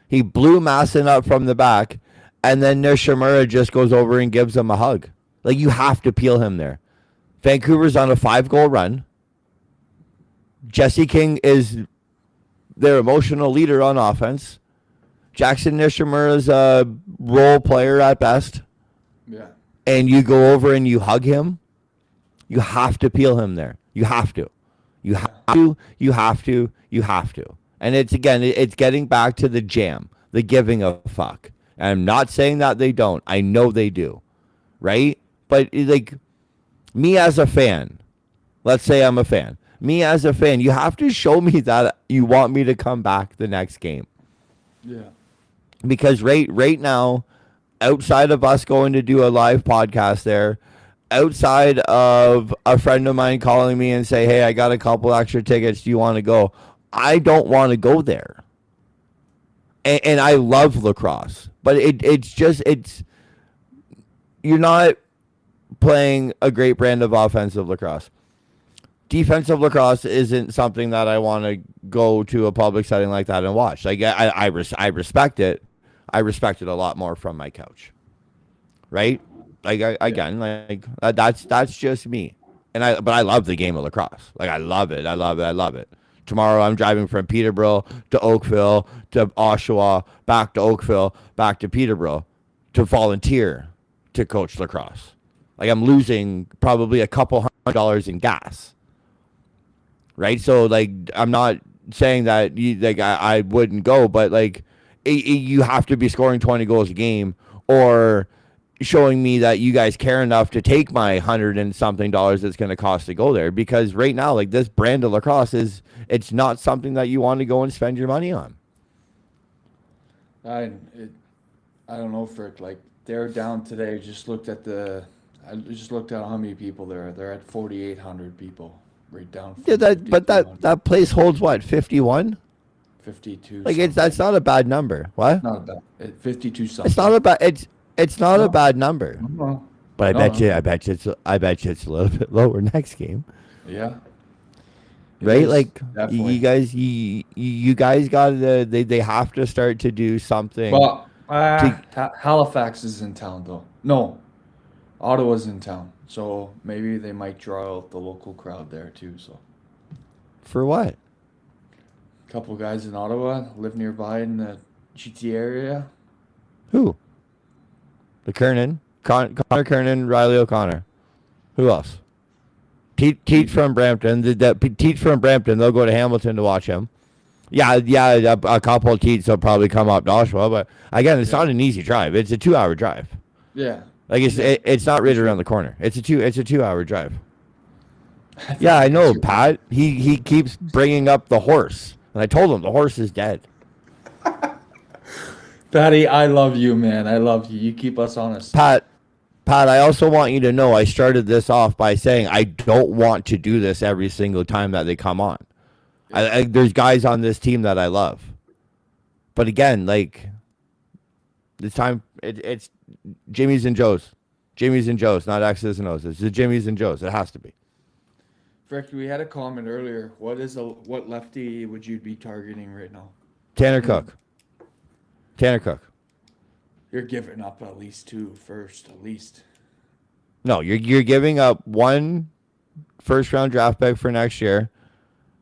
D: He blew Masson up from the back, and then Nishimura just goes over and gives him a hug. Like, you have to peel him there. Vancouver's on a 5-goal run. Jesse King is their emotional leader on offense. Jackson Nishimura is a role player at best.
A: Yeah.
D: And you go over and you hug him. You have to peel him there. You have to. You have to. You have to. You have to. And it's getting back to the jam, the giving a fuck. And I'm not saying that they don't. I know they do. Right? But like, me as a fan, let's say I'm a fan. Me as a fan, you have to show me that you want me to come back the next game.
A: Yeah.
D: Because right now, outside of us going to do a live podcast there, outside of a friend of mine calling me and say, hey, I got a couple extra tickets, do you want to go? I don't want to go there. And I love lacrosse. But it's you're not playing a great brand of offensive lacrosse. Defensive lacrosse isn't something that I want to go to a public setting like that and watch. Like, I respect it. I respect it a lot more from my couch. Right? Like, that's just me. But I love the game of lacrosse. Like, I love it. I love it. I love it. Tomorrow I'm driving from Peterborough to Oakville to Oshawa, back to Oakville, back to Peterborough to volunteer to coach lacrosse. Like, I'm losing probably a couple $100 in gas. Right? So, like, I'm not saying that I wouldn't go, but like, you have to be scoring 20 goals a game or showing me that you guys care enough to take my $100 and something it's going to cost to go there. Because right now, like, this brand of lacrosse it's not something that you want to go and spend your money on.
A: I don't know, Frick. Like, they're down today. I just looked at how many people there are. They're at 4,800 people. Right down.
D: Yeah, that place holds what, 51?
A: 52.
D: Like, that's not a bad number. What?
A: Not bad. 52 something.
D: It's not a bad. It's not a bad number.
A: No.
D: But I bet you it's a little bit lower next game.
A: Yeah. It
D: Right?
A: is,
D: Like,
A: definitely.
D: you guys got to, they have to start to do something.
A: Well, Halifax is in town though. No, Ottawa's in town. So maybe they might draw out the local crowd there too. So
D: For what?
A: a couple guys in Ottawa live nearby in the GTA area.
D: Who? The Kernan, Connor Kernan, Riley O'Connor. Who else? Teach from Brampton. Teach from Brampton. They'll go to Hamilton to watch him. Yeah. A couple of Teats will probably come up to Oshawa, but again, it's not an easy drive. It's a 2-hour drive.
A: Yeah.
D: Like, it's not right around the corner. It's a 2-hour drive. Yeah, I know, Pat. He keeps bringing up the horse, and I told him the horse is dead.
A: Patty, I love you, man. I love you. You keep us honest.
D: Pat, I also want you to know I started this off by saying I don't want to do this every single time that they come on. There's guys on this team that I love. But again, like, this time, it's Jimmy's and Joe's. Jimmy's and Joe's, not X's and O's. It's the Jimmy's and Joe's. It has to be.
A: Frick, we had a comment earlier. What lefty would you be targeting right now?
D: Tanner Cook. Tanner Cook.
A: You're giving up at least two first, at least.
D: No, you're giving up one first-round draft pick for next year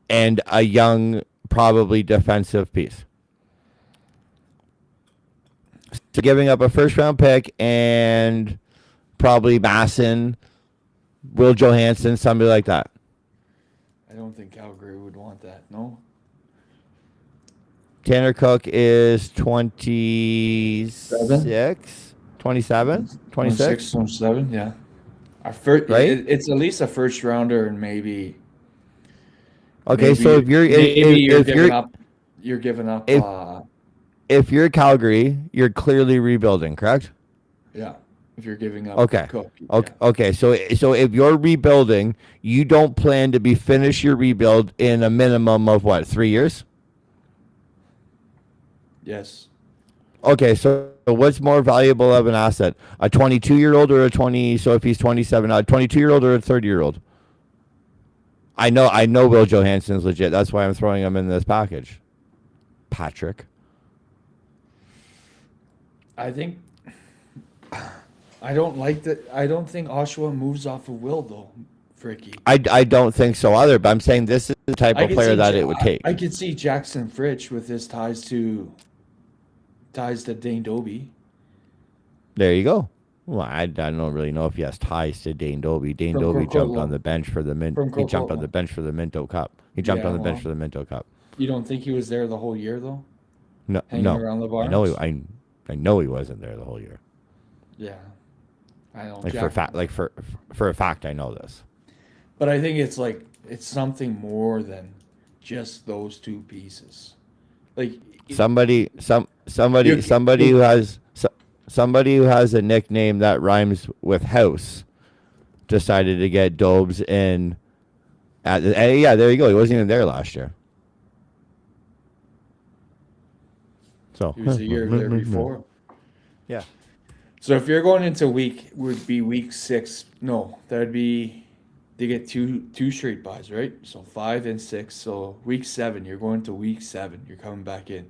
D: and a young, probably defensive piece. So giving up a first-round pick and probably Masson, Will Johansson, somebody like that.
A: I don't think Calgary would want that, no?
D: Tanner Cook is 26, 27, 26.
A: 27, yeah. Our first,
D: Right?
A: It's at least a first rounder and maybe.
D: Okay, so if you're
A: giving up.
D: If you're Calgary, you're clearly rebuilding, correct?
A: Yeah. If you're giving up.
D: Okay.
A: Cook,
D: Okay. Okay. So if you're rebuilding, you don't plan to finish your rebuild in a minimum of what, 3 years?
A: Yes.
D: Okay, so what's more valuable of an asset, a 22-year-old or a 20? So if he's 27, a 22-year-old or a 30-year-old? I know Will Johansson's legit. That's why I'm throwing him in this package. Patrick.
A: I think I don't like that. I don't think Oshawa moves off of Will though, Fricky.
D: I don't think so either. But I'm saying this is the type
A: I
D: of
A: could
D: player
A: see
D: that
A: Ja-
D: it would take.
A: I could see Jackson Fritch with his ties to Dane Doby.
D: There you go. Well, I don't really know if he has ties to Dane Doby. Dane
A: From
D: Doby jumped
A: Coquitlam.
D: on the bench for the
A: From
D: He jumped on
A: Coquitlam.
D: the bench for the Minto Cup. He jumped
A: Yeah,
D: on the bench
A: well.
D: for the Minto Cup.
A: You don't think he was there the whole year though?
D: No,
A: Hanging
D: no.
A: around the
D: I know.
A: barns?
D: I know he wasn't there the whole year.
A: Yeah. I don't
D: Like for a fact. Like for a fact, I know this.
A: But I think it's something more than just those two pieces. Like
D: Somebody
A: You-
D: who has a nickname that rhymes with house decided to get Dobes in. Yeah, there you go. He wasn't even there last year. So
A: he was a year there before.
D: Yeah.
A: So if you're going into would be week 6. No, that'd be they get two straight buys, right? So 5 and 6. So week 7, you're going to week 7. You're coming back in.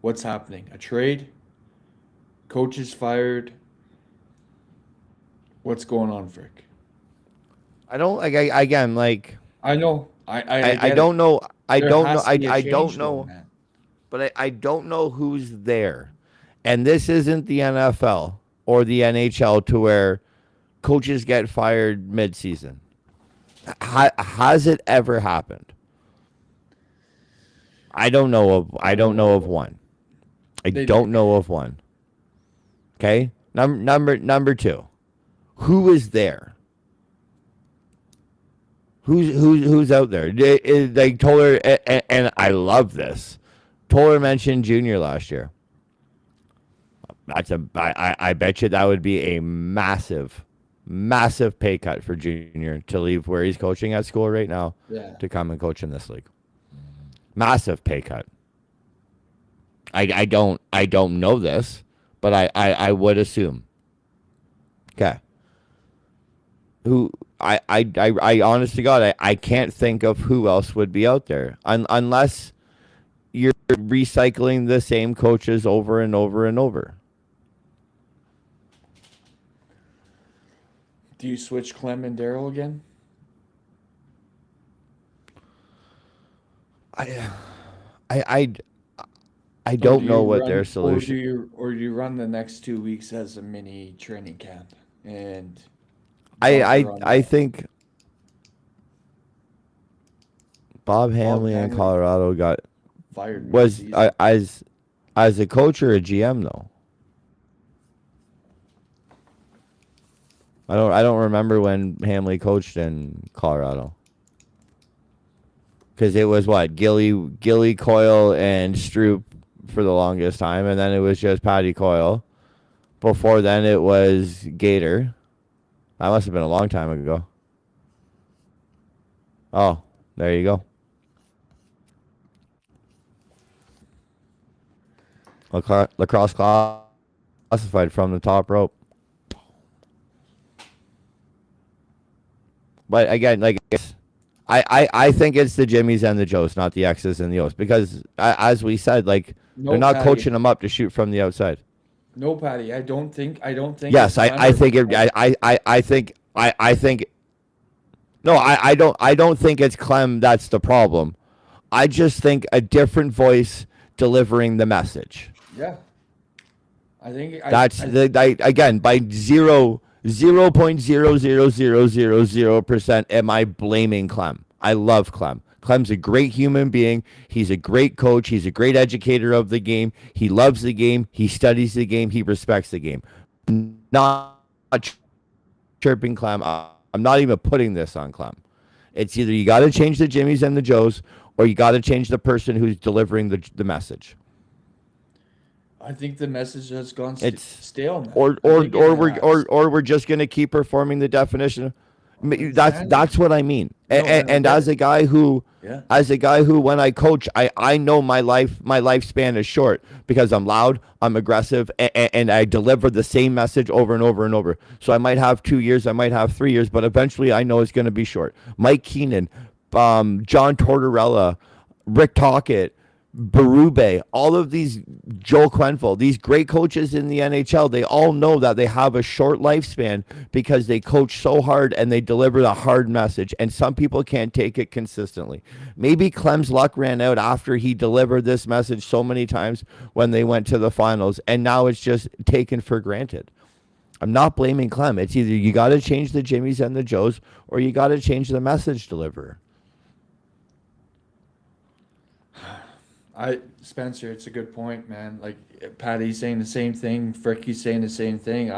A: What's happening? A trade? Coach is fired. What's going on, Frick?
D: I don't like. Again, like
A: I know. I
D: I
A: get
D: don't
A: it.
D: know. I
A: There
D: don't know.
A: has to be a
D: I
A: change,
D: don't
A: though,
D: know.
A: man.
D: But I don't know who's there. And this isn't the NFL or the NHL to where coaches get fired mid-season. Has it ever happened? I don't know of one. I
A: They
D: don't know of one. Okay? Number 2. Who is there? Who's out there? Like Toller, and I love this. Toller mentioned Junior last year. I bet you that would be a massive pay cut for Junior to leave where he's coaching at school right now
A: Yeah.
D: to come and coach in this league. Massive pay cut. I don't know this, but I would assume. Okay. Who I honest to God, I can't think of who else would be out there unless you're recycling the same coaches over and over and over.
A: Do you switch Clem and Daryl again?
D: I don't know what
A: run,
D: their solution.
A: Or do you run the next 2 weeks as a mini training camp and
D: I think Bob Hamley in
A: Hamley
D: Colorado got
A: fired
D: was
A: mid-season.
D: as a coach or a GM though. I don't remember when Hamley coached in Colorado. Because it was what Gilly Coyle and Stroop for the longest time, and then it was just Patty Coyle. Before then, it was Gator. That must have been a long time ago. Oh, there you go. Lacrosse classified from the top rope. But again, like I think it's the Jimmies and the Joes, not the X's and the O's, because as we said, like they're not
A: Patty.
D: coaching them up to shoot from the outside.
A: No, Patty. I don't think.
D: Yes,
A: it's
D: I think it. I think. No, I don't think it's Clem that's the problem. I just think a different voice delivering the message.
A: Yeah. I think
D: That's again by 0.00000% am I blaming Clem. I love Clem. Clem's a great human being. He's a great coach. He's a great educator of the game. He loves the game. He studies the game. He respects the game. Not chirping Clem. I'm not even putting this on Clem. It's either you got to change the Jimmies and the Joes, or you got to change the person who's delivering the message.
A: I think the message has gone
D: It's
A: stale. Man.
D: Or we're just gonna keep performing the definition. That's what I mean.
A: No,
D: And
A: yeah.
D: as a guy who
A: Yeah.
D: when I coach, I know my lifespan is short because I'm loud, I'm aggressive, and I deliver the same message over and over and over. So I might have 2 years, I might have 3 years, but eventually I know it's going to be short. Mike Keenan, John Tortorella, Rick Tocchet, Berube, all of these, Joel Quenneville, these great coaches in the NHL, they all know that they have a short lifespan because they coach so hard and they deliver the hard message. And some people can't take it consistently. Maybe Clem's luck ran out after he delivered this message so many times when they went to the finals, and now it's just taken for granted. I'm not blaming Clem. It's either you got to change the Jimmies and the Joes, or you got to change the message deliverer.
A: Spencer, it's a good point, man. Like Patty's saying the same thing, Fricky's saying the same thing.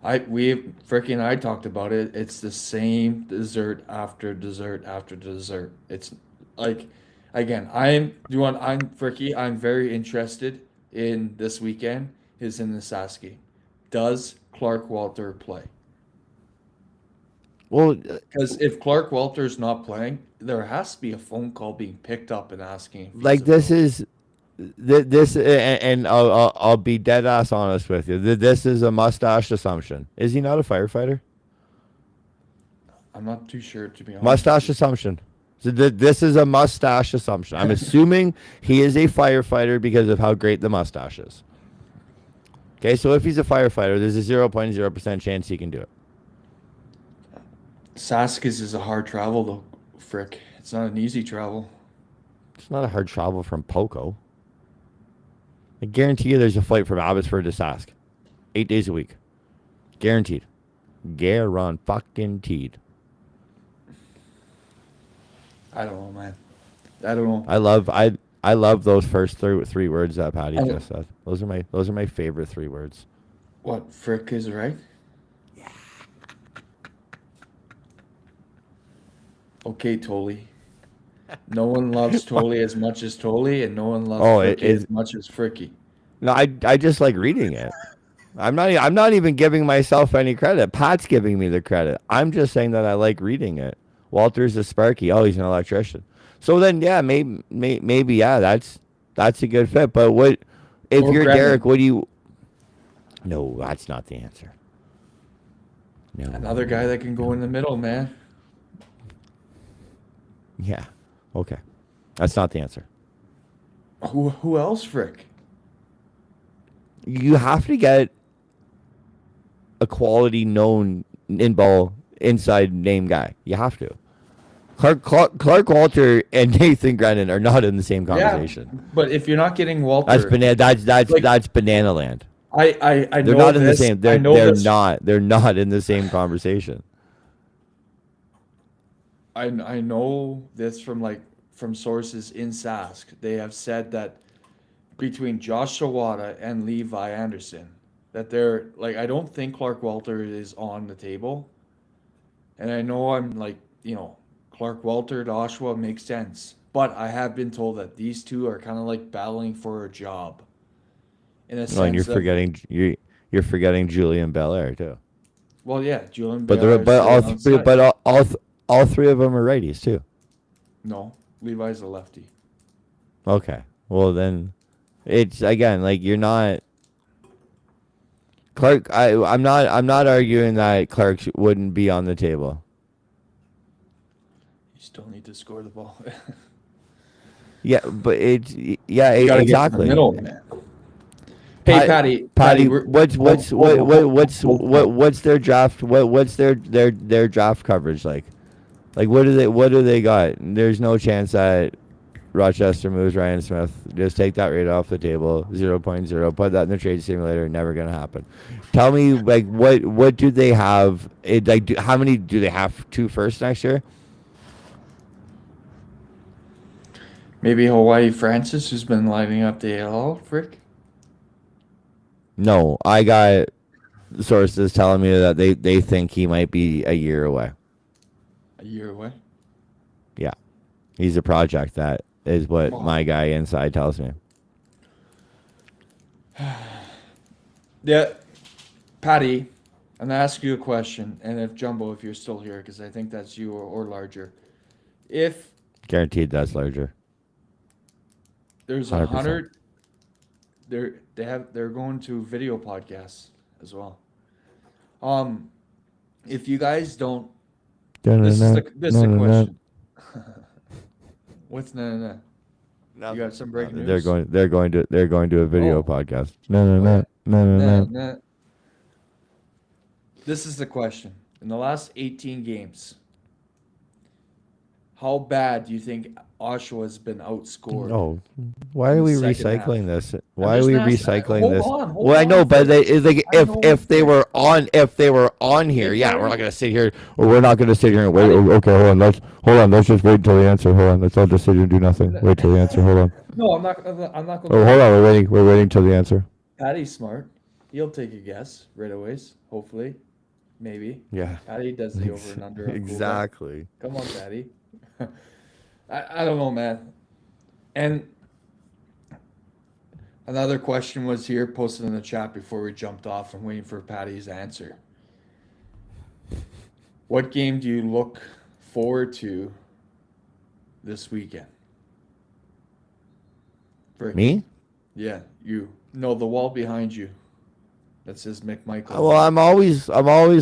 A: Fricky and I talked about it. It's the same dessert after dessert after dessert. It's like, again, I'm Fricky. I'm very interested in this weekend. Is in the Sask game. Does Clark Walter play?
D: Well,
A: Because if Clark Walter's not playing, there has to be a phone call being picked up and asking. If he's
D: like this
A: available.
D: is this, and I'll be dead ass honest with you. This is a mustache assumption. Is he not a firefighter?
A: I'm not too sure, to be honest.
D: Mustache assumption. So this is a mustache assumption. I'm assuming he is a firefighter because of how great the mustache is. Okay, so if he's a firefighter, there's a 0.0% chance he can do it.
A: Saskis is a hard travel, though, Frick. It's not an easy travel.
D: It's not a hard travel from Poco. I guarantee you there's a flight from Abbotsford to Sask. 8 days a week. Guaranteed. Guaranteed.
A: I don't know, man. I don't know.
D: I love those first three words that Patty just said. Those are my favorite 3 words.
A: What, Frick is right? Yeah. Okay, Tolly. No one loves Tolly as much as Tolly, and no one loves Fricky as much as Fricky.
D: No, I just like reading it. I'm not even giving myself any credit. Pat's giving me the credit. I'm just saying that I like reading it. Walter's a Sparky. Oh, he's an electrician. So then, yeah, maybe yeah, that's a good fit. But what if you're Derek? What do you? No, that's not the answer. No.
A: Another guy that can go in the middle, man.
D: Yeah. Okay. That's not the answer.
A: Who else, Frick?
D: You have to get a quality known in-ball inside name guy. You have to. Clark Walter and Nathan Grennan are not in the same conversation.
A: Yeah, but if you're not getting Walter,
D: that's banana land.
A: I
D: they're
A: know
D: not in the
A: this.
D: same. They're not in the same conversation.
A: I know this from sources in Sask. They have said that between Josh Sawada and Levi Anderson, that they're like, I don't think Clark Walter is on the table. And I know Clark Walter to Oshawa makes sense. But I have been told that these two are kind of like battling for a job. In a sense,
D: and you're forgetting Julian Belair too.
A: Well, yeah, Julian
D: Belair. But all 3 of them are righties too.
A: No, Levi's a lefty.
D: Okay. Well then, it's again like you're not. Clark, I'm not arguing that Clark wouldn't be on the table.
A: You still need to score the ball.
D: Yeah, but exactly.
A: Middle, man. Hey, Patty,
D: what's their draft? What's their draft coverage like? Like what do they got? There's no chance that Rochester moves Ryan Smith. Just take that rate off the table. 0.0. Put that in the trade simulator. Never gonna happen. Tell me, like, what do they have? How many do they have? 2 firsts next year?
A: Maybe Hawaii Francis, who's been lining up the AL, Frick?
D: No, I got sources telling me that they think he might be a year away.
A: A year away?
D: Yeah. He's a project. That is what my guy inside tells me.
A: Yeah, Patty, I'm gonna ask you a question, and if Jumbo, if you're still here, because I think that's you or larger. If
D: Guaranteed that's larger.
A: there's
D: 100%.
A: 100, they're going to video podcasts as well. If you guys don't, this is the question. What's no? You got some breaking news?
D: They're going to a video
A: Oh.
D: podcast.
A: No.
D: No.
A: This is the question. In the last 18 games, how bad do you think Oshawa's been outscored?
D: Oh, why
A: in
D: are
A: the
D: we
A: second half.
D: recycling this?
A: I'm
D: Why are
A: just
D: we
A: asking-
D: recycling
A: hold
D: this?
A: on, hold
D: Well, I know,
A: on,
D: but
A: Frick.
D: it's like
A: I know,
D: if they were on here,
A: They
D: yeah, we're
A: told
D: not
A: you.
D: gonna sit here. Or we're not gonna sit here and wait. Okay, hold on. Let's just wait until the answer. Hold on. Let's all just sit here and do nothing. Wait till the answer. Hold on.
A: No, I'm not going
D: Oh,
A: to.
D: hold on. We're waiting till the answer.
A: Patty's smart. He'll take a guess right away, hopefully. Maybe.
D: Yeah.
A: Patty does the over and under. of Google.
D: Exactly.
A: Come on, Patty. I don't know, man. And another question was here posted in the chat before we jumped off. I'm waiting for Patty's answer. What game do you look forward to this weekend? Frick.
D: Me?
A: Yeah, you. No, the wall behind you. That says McMichael.
D: Well, I'm always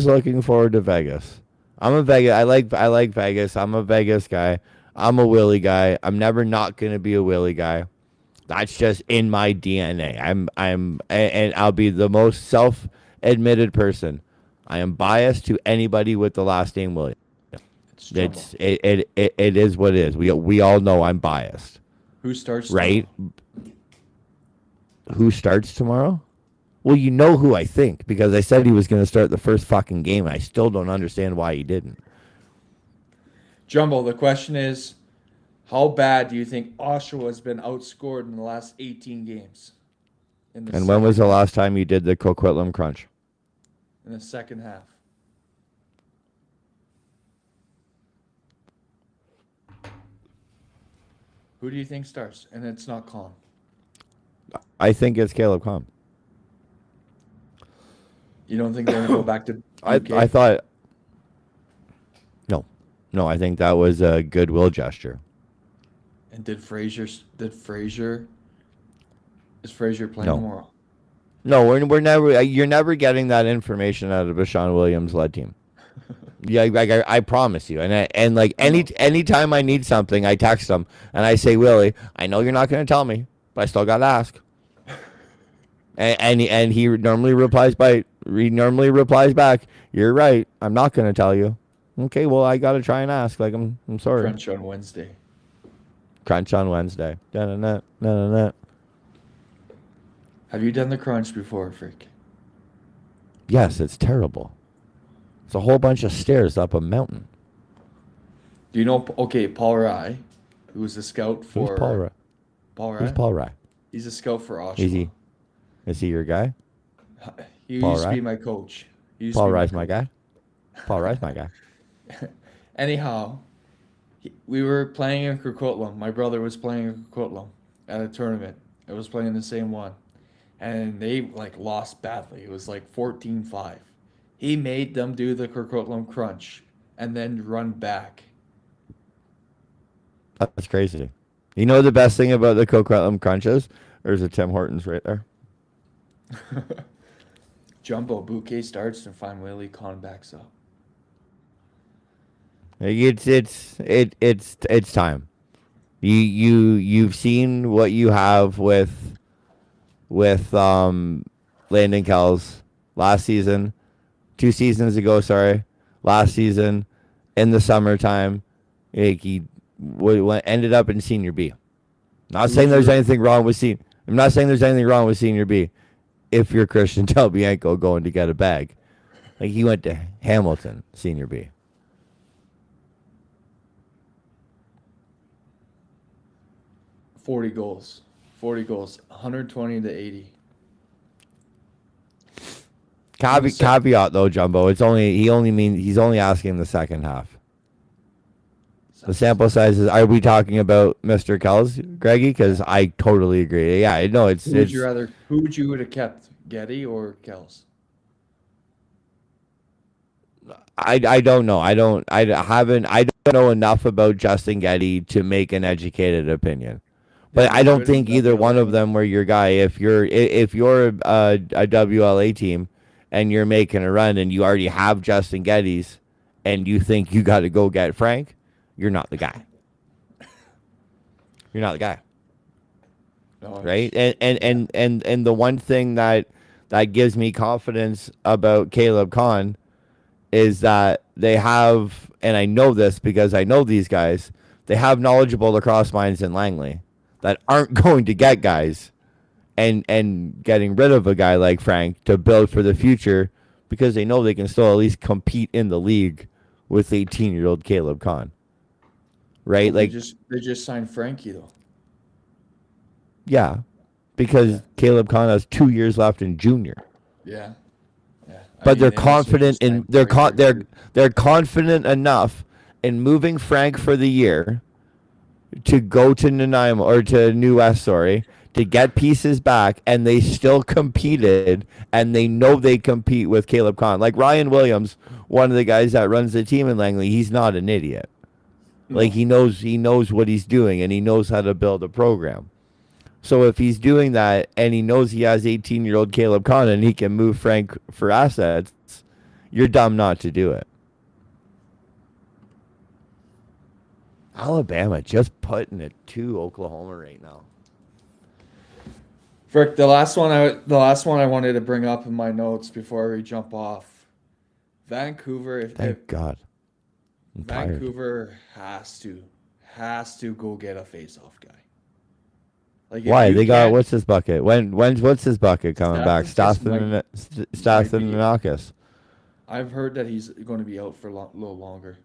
D: looking forward to Vegas. I'm a Vegas. I like Vegas. I'm a Vegas guy. I'm a Willie guy. I'm never not gonna be a Willie guy. That's just in my DNA. And I'll be the most self-admitted person. I am biased to anybody with the last name Williams.
A: It's trouble.
D: It is what it is. We all know I'm biased,
A: Who starts?
D: right? Who starts tomorrow? Well, you know who I think because I said he was going to start the first fucking game. I still don't understand why he didn't.
A: Jumbo, the question is, how bad do you think Oshawa has been outscored in the last 18 games?
D: And when was the last time you did the Coquitlam Crunch?
A: In the second half. Who do you think starts? And it's not Con.
D: I think it's Caleb Comm.
A: You don't think they're going to go back to
D: I
A: UK?
D: thought. No, I think that was a goodwill gesture.
A: And is Fraser playing
D: No.
A: tomorrow?
D: No, we're never. You're never getting that information out of a Sean Williams led team. Yeah, I promise you. And like anytime I need something, I text him and I say, Willie, I know you're not going to tell me, but I still got to ask. And he normally replies back. You're right. I'm not going to tell you. Okay, well I got to try and ask. Like I'm sorry.
A: Crunch on Wednesday.
D: Crunch on Wednesday. Da-da-da.
A: Have you done the crunch before, Frick?
D: Yes, it's terrible. It's a whole bunch of stairs up a mountain.
A: Do you know, okay, Paul Rye, who was a scout for...
D: Who's Paul Rye?
A: Paul Rye?
D: Who's Paul Rye?
A: He's a scout for Oshawa.
D: Is he your guy?
A: He
D: Paul
A: used to
D: Rye?
A: be my coach. He used to
D: Paul
A: be
D: Rye's my guy. Paul Rye's my guy.
A: Anyhow, we were playing in Coquitlam. My brother was playing in Coquitlam at a tournament. I was playing the same one. And they like lost badly. It was like 14-5. He made them do the Coquitlam crunch and then run back.
D: That's crazy. You know the best thing about the Coquitlam crunches? There's a Tim Hortons right there.
A: Jumbo Bouquet starts and find Willie Con backs up.
D: It's time. You've seen what you have with Landon Kells last season, 2 seasons ago. Sorry, last season in the summertime, he ended up in Senior B. Not saying there's anything wrong with I'm not saying there's anything wrong with Senior B. If you're Christian Del Bianco going to get a bag, like he went to Hamilton Senior B.
A: 40 goals, 120 to 80.
D: Caveat though, Jumbo. He's only asking the second half. The sample size is. Are we talking about Mr. Kells, Greggy? Because I totally agree. Yeah, no, it's.
A: Who would you have kept, Getty or Kells?
D: I don't know. I don't know enough about Justin Getty to make an educated opinion. But
A: They're
D: I don't
A: good in
D: think either one of
A: WLA.
D: them were your guy. If you're a WLA team and you're making a run and you already have Justin Geddes and you think you got to go get Frank, you're not the guy. You're not the guy,
A: No,
D: right?
A: it's-
D: And the one thing that gives me confidence about Caleb Kahn is that they have, and I know this because I know these guys, they have knowledgeable lacrosse minds in Langley that aren't going to get guys and getting rid of a guy like Frank to build for the future because they know they can still at least compete in the league with 18-year-old Caleb Kahn. Right?
A: they
D: Like,
A: just signed Frankie though.
D: yeah, because Caleb Kahn has 2 years left in junior.
A: Yeah. Yeah.
D: But they're
A: unless
D: confident
A: just
D: in
A: signed Frankie.
D: they're confident enough in moving Frank for the year to go to Nanaimo or to New West, sorry, to get pieces back, and they still competed, and they know they compete with Caleb Kahn. Like Ryan Williams, one of the guys that runs the team in Langley, he's not an idiot. Like he knows what he's doing, and he knows how to build a program. So if he's doing that, and he knows he has 18-year-old Caleb Kahn, and he can move Frank for assets, you're dumb not to do it. Alabama just putting it to Oklahoma right now.
A: Frick, the last one I wanted to bring up in my notes before we jump off. Vancouver, if
D: Thank God. I'm tired.
A: Vancouver has to go get a face-off guy. Like if
D: Why?
A: you
D: They got
A: can't-
D: what's his bucket? what's his bucket coming back?
A: Stathis
D: Stathis and
A: be-
D: Nanakis.
A: I've heard that he's going to be out for a little longer.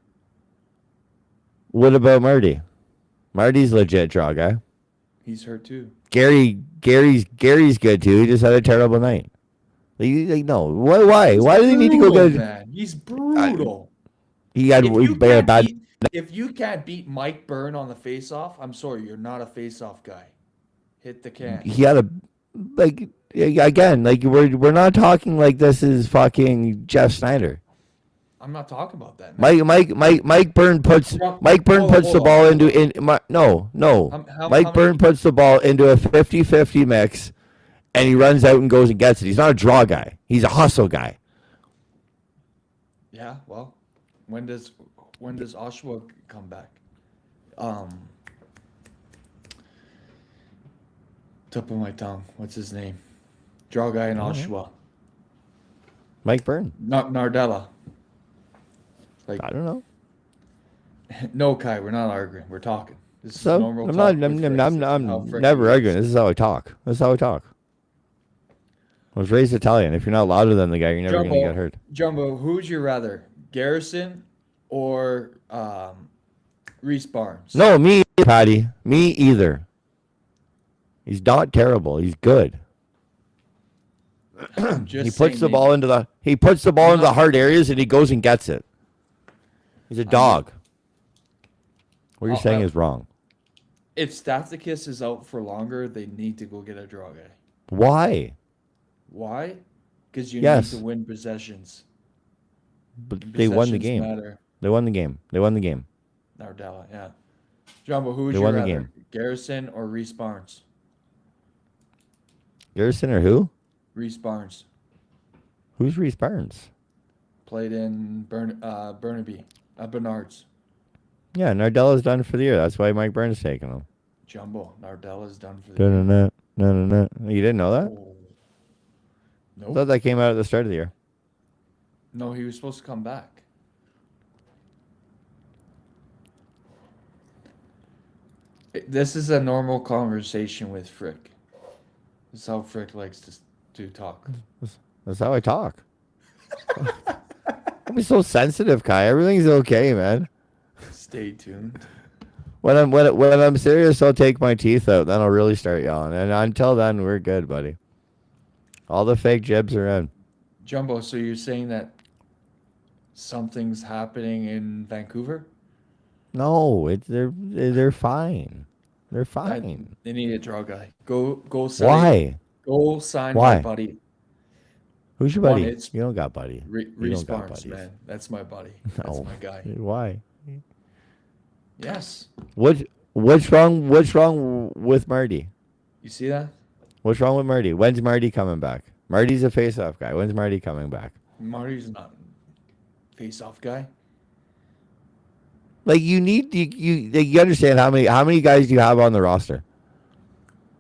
D: What about Marty? Marty's legit draw guy.
A: He's hurt too.
D: Gary's good too. He just had a terrible night. Like no. Why? Why do they need to go
A: Brutal,
D: get?
A: Man. He's brutal.
D: He had
A: If you,
D: a
A: can't
D: bad.
A: beat, if you can't beat Mike Byrne on the face-off, I'm sorry, you're not a face-off guy. Hit the can.
D: He had a like again. Like we're not talking like this is fucking Jeff Snyder.
A: I'm not talking about that. Man.
D: Mike Byrne puts
A: Hold
D: the
A: on.
D: ball into no. Mike Byrne puts the ball into a 50-50 mix, and he runs out and goes and gets it. He's not a draw guy. He's a hustle guy.
A: Yeah, well, when does Oshawa come back? Tip of my tongue. What's his name? Draw guy in Oshawa.
D: Mike Byrne.
A: Not Nardella. Like
D: I don't know.
A: no, Kai, we're not arguing. We're talking. This is
D: So
A: normal.
D: I'm
A: talk
D: not.
A: with
D: I'm,
A: Fritz.
D: I'm,
A: This is
D: I'm
A: how Fritz
D: never
A: works.
D: arguing. This is how I talk. I was raised Italian. If you're not louder than the guy, you're never gonna get hurt.
A: Jumbo, who would you rather, Garrison or Reese Barnes?
D: No, me, Patty. Me either. He's not terrible. He's good.
A: Just
D: He puts
A: saying
D: the
A: maybe.
D: ball into the hard areas and he goes and gets it. He's a dog. What you're saying is wrong.
A: If Stathakis is out for longer, they need to go get a draw guy.
D: Why?
A: Why? Because you
D: Yes.
A: need to win possessions.
D: But they won the
A: Possessions
D: game.
A: Matter.
D: They won the game. They won the game.
A: Nardella, yeah. Jumbo, who would
D: They
A: you
D: won the
A: rather,
D: game.
A: Garrison or Reese Barnes?
D: Garrison or who?
A: Reese Barnes
D: Who's Reese Barnes?
A: played in Burnaby, Bernards.
D: Yeah, Nardella's done for the year. That's why Mike Burns taking him.
A: Jumbo, Nardella's done for the year.
D: No. You didn't know that?
A: Oh.
D: I
A: Nope.
D: thought that came out at the start of the year.
A: No, he was supposed to come back. This is a normal conversation with Frick. This is how Frick likes to talk.
D: That's how I talk. Don't be so sensitive, Kai. Everything's okay, man.
A: Stay tuned.
D: When I'm serious, I'll take my teeth out. Then I'll really start yelling. And until then, we're good, buddy. All the fake jibs are in.
A: Jumbo, so you're saying that something's happening in Vancouver?
D: No, they're fine. They're fine.
A: They need a draw guy. Go sign.
D: Why?
A: Go sign
D: Why?
A: my buddy.
D: Who's your
A: One,
D: buddy?
A: it's
D: You don't got buddy. You
A: Reese
D: don't got
A: Barnes,
D: buddies.
A: man. That's my buddy. That's
D: No.
A: my guy.
D: Why?
A: Yes.
D: What's wrong with Marty?
A: You see that?
D: What's wrong with Marty? When's Marty coming back? Marty's a face-off guy. When's Marty coming back?
A: Marty's not face-off guy.
D: Like you understand how many guys do you have on the roster?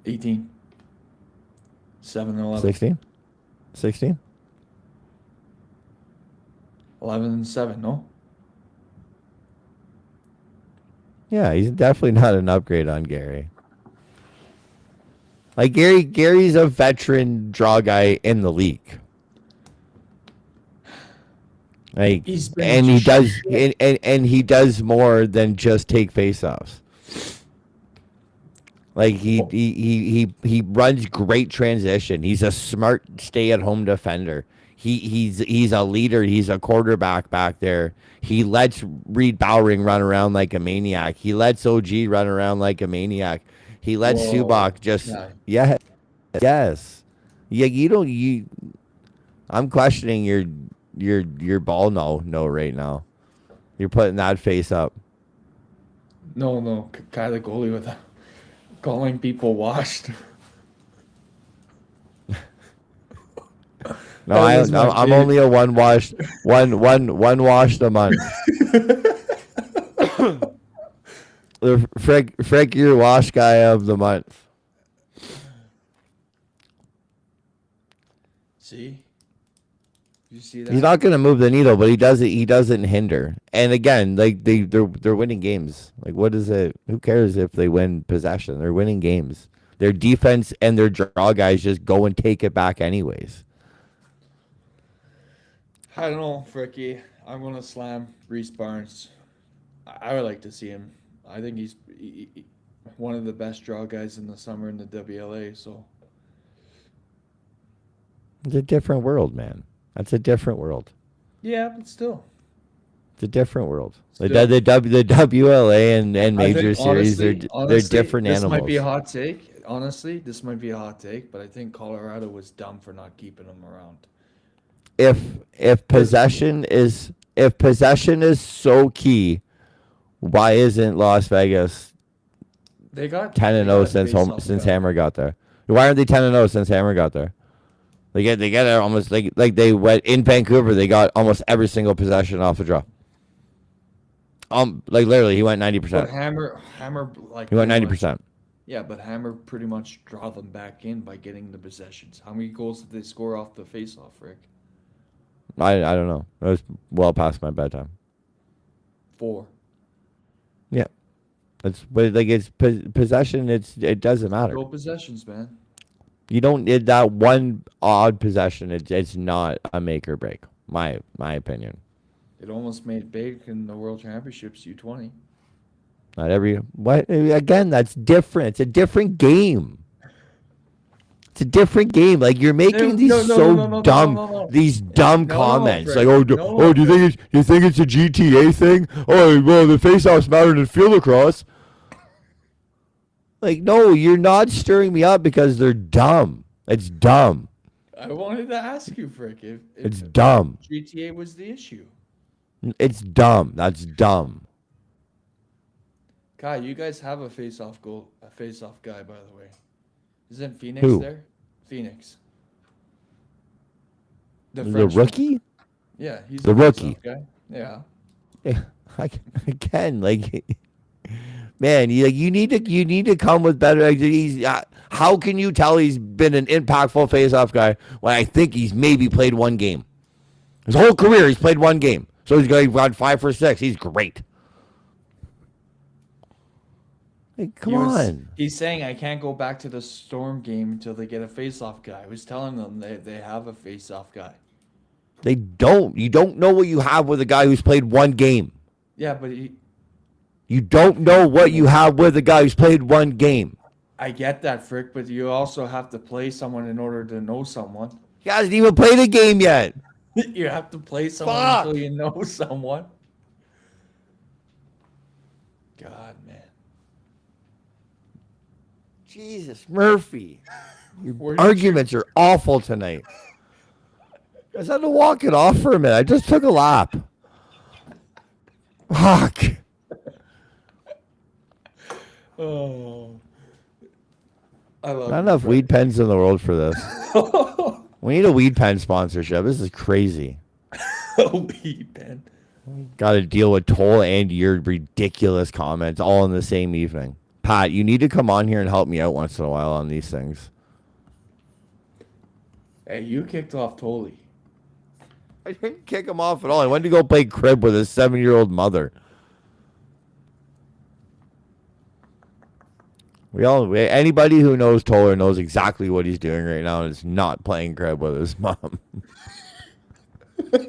A: 18. 7 and 11.
D: 16? 16?
A: 11 and 7, no?
D: Yeah, he's definitely not an upgrade on Gary. Like Gary's a veteran draw guy in the league. Like
A: He's been
D: and he does
A: shit.
D: and he does more than just take faceoffs. Like he runs great transition. He's a smart stay-at-home defender. He's a leader. He's a quarterback back there. He lets Reed Bowering run around like a maniac. He lets OG run around like a maniac. He lets
A: Whoa.
D: Subak just
A: Yeah.
D: yes. Yeah, I'm questioning your ball no right now. You're putting that face up.
A: No. Kyle the goalie with calling people washed.
D: No,
A: That was my
D: I'm
A: favorite.
D: only a one washed a month. The Frick, your wash guy of the month.
A: See? You see that?
D: He's not going to move the needle, but he doesn't hinder. And again, like they're winning games. Like what is it? Who cares if they win possession? They're winning games. Their defense and their draw guys just go and take it back anyways.
A: I don't know, Fricky. I'm going to slam Reese Barnes. I would like to see him. I think he's one of the best draw guys in the summer in the WLA. So
D: It's a different world, man. That's a different world.
A: yeah, but still.
D: It's a different world. The
A: Still.
D: the WLA and
A: I
D: major
A: think,
D: series, they're
A: honestly,
D: different
A: this
D: animals.
A: might be a hot take. Honestly, this might be a hot take, but I think Colorado was dumb for not keeping him around.
D: If possession is so key, why isn't Las Vegas
A: They got
D: 10-0
A: they got a face-off
D: since
A: guy.
D: Hammer got there? Why aren't they 10-0 since Hammer got there? They get it almost like they went in Vancouver. They got almost every single possession off the draw. Like literally, he went 90%.
A: But Hammer, like
D: He went
A: pretty much-
D: 90%.
A: Yeah, but Hammer pretty much draw them back in by getting the possessions. How many goals did they score off the face-off, Rick?
D: I don't know. It was well past my bedtime.
A: 4.
D: Yeah, but like it's possession. It doesn't matter.
A: Goal possessions, man.
D: You don't need that one odd possession. It's not a make or break. My opinion.
A: It almost made big in the World Championships U20.
D: Not every what again. That's different. It's a different game. It's a different game. Like you're making these dumb these dumb
A: No,
D: comments.
A: Frank.
D: Like oh
A: No,
D: do you think it's a GTA thing? Oh well, the faceoffs matter than field lacrosse. Like no, you're not stirring me up because they're dumb. It's dumb.
A: I wanted to ask you, Frick, if
D: It's dumb.
A: GTA was the issue.
D: It's dumb. That's dumb.
A: Kai, you guys have a face-off guy, by the way. Isn't Phoenix
D: Who?
A: there? Phoenix.
D: The
A: Frenchman.
D: rookie?
A: Yeah, he's
D: The
A: a
D: rookie.
A: face-off guy. Yeah.
D: Yeah, again, like, man, you need to come with better. How can you tell he's been an impactful face-off guy when I think he's maybe played one game? His whole career, he's played one game, so he's got 5 for 6. He's great. Hey, come on.
A: He's saying I can't go back to the Storm game until they get a face-off guy. I was telling them they have a face-off guy.
D: They don't. You don't know what you have with a guy who's played one game.
A: Yeah, but
D: You don't know what you have with a guy who's played one game.
A: I get that, Frick, but you also have to play someone in order to know someone.
D: He hasn't even played a game yet.
A: You have to play someone
D: Fuck.
A: until you know someone. God, man.
D: Jesus, Murphy. Your
A: Where did
D: arguments are awful tonight. I just had to walk it off for a minute. I just took a lap. Fuck.
A: Oh, I love
D: Not enough weed pens in the world for this. We need a weed pen sponsorship. This is crazy.
A: weed pen.
D: Got to deal with Toll and your ridiculous comments all in the same evening. Pat, you need to come on here and help me out once in a while on these things.
A: Hey, you kicked off Tolly.
D: I didn't kick him off at all. I went to go play crib with his 7-year-old mother. Anybody who knows Toller knows exactly what he's doing right now and is not playing crib with his mom.
A: I'm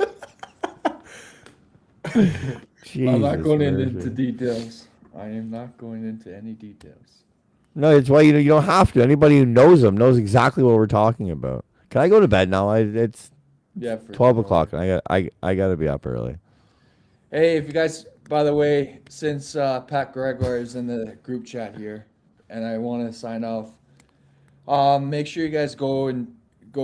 A: not going
D: Jesus
A: into
D: mercy.
A: details. I am not going into any details.
D: No, it's why you don't have to. Anybody who knows him knows exactly what we're talking about. Can I go to bed now? It's
A: Yeah, for
D: 12
A: sure.
D: o'clock, and I got to be up early.
A: Hey, if you guys, by the way, since Pat Gregoire is in the group chat here, and I want to sign off, make sure you guys go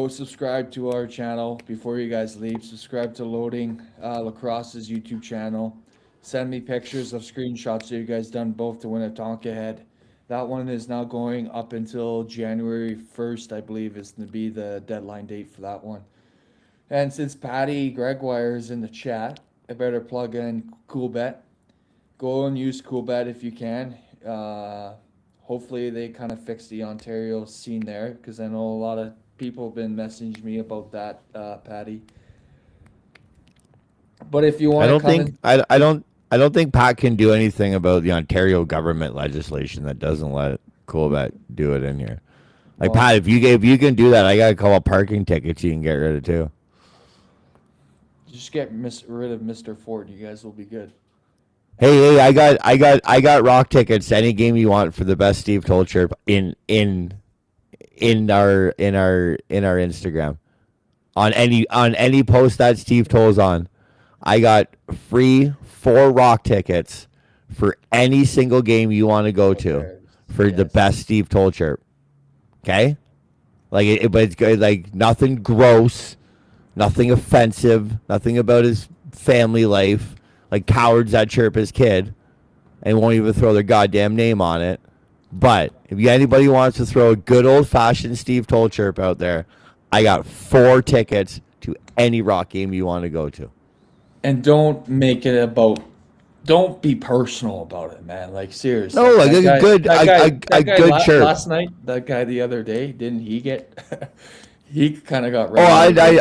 A: subscribe to our channel before you guys leave. Subscribe to Loading Lacrosse's YouTube channel. Send me pictures of screenshots that you guys done both to win a Tonka head. That one is now going up until January 1st, I believe, is going to be the deadline date for that one. And since Patty Gregoire is in the chat, I better plug in CoolBet. Go and use CoolBet if you can. Hopefully they kind of fix the Ontario scene there, because I know a lot of people have been messaging me about that, Patty. But if you want
D: I don't think Pat can do anything about the Ontario government legislation that doesn't let Coolbet do it in here. Like,
A: Well-
D: Pat, if you can do that, I got a couple parking tickets you can get rid of too.
A: just get rid of Mr. Ford, you guys will be good.
D: Hey, I got rock tickets to any game you want for the best Steve Toll chirp in our Instagram. On any post that Steve Toll's on. I got free 4 rock tickets for any single game you want to go to
A: Okay.
D: for the
A: Yes.
D: best Steve Toll chirp. Okay? But it's good, like nothing gross, nothing offensive, nothing about his family life, like cowards that chirp his kid and won't even throw their goddamn name on it. But if anybody wants to throw a good old fashioned Steve Toll chirp out there, I got 4 tickets to any rock game you want to go to.
A: And don't be personal about it, man. Like, seriously.
D: No, like
A: That
D: a
A: guy-
D: good-
A: that
D: a-
A: guy-
D: a
A: that guy
D: good chirp.
A: Last night, that guy the other day, didn't he get, he kind of got
D: Oh,
A: ready.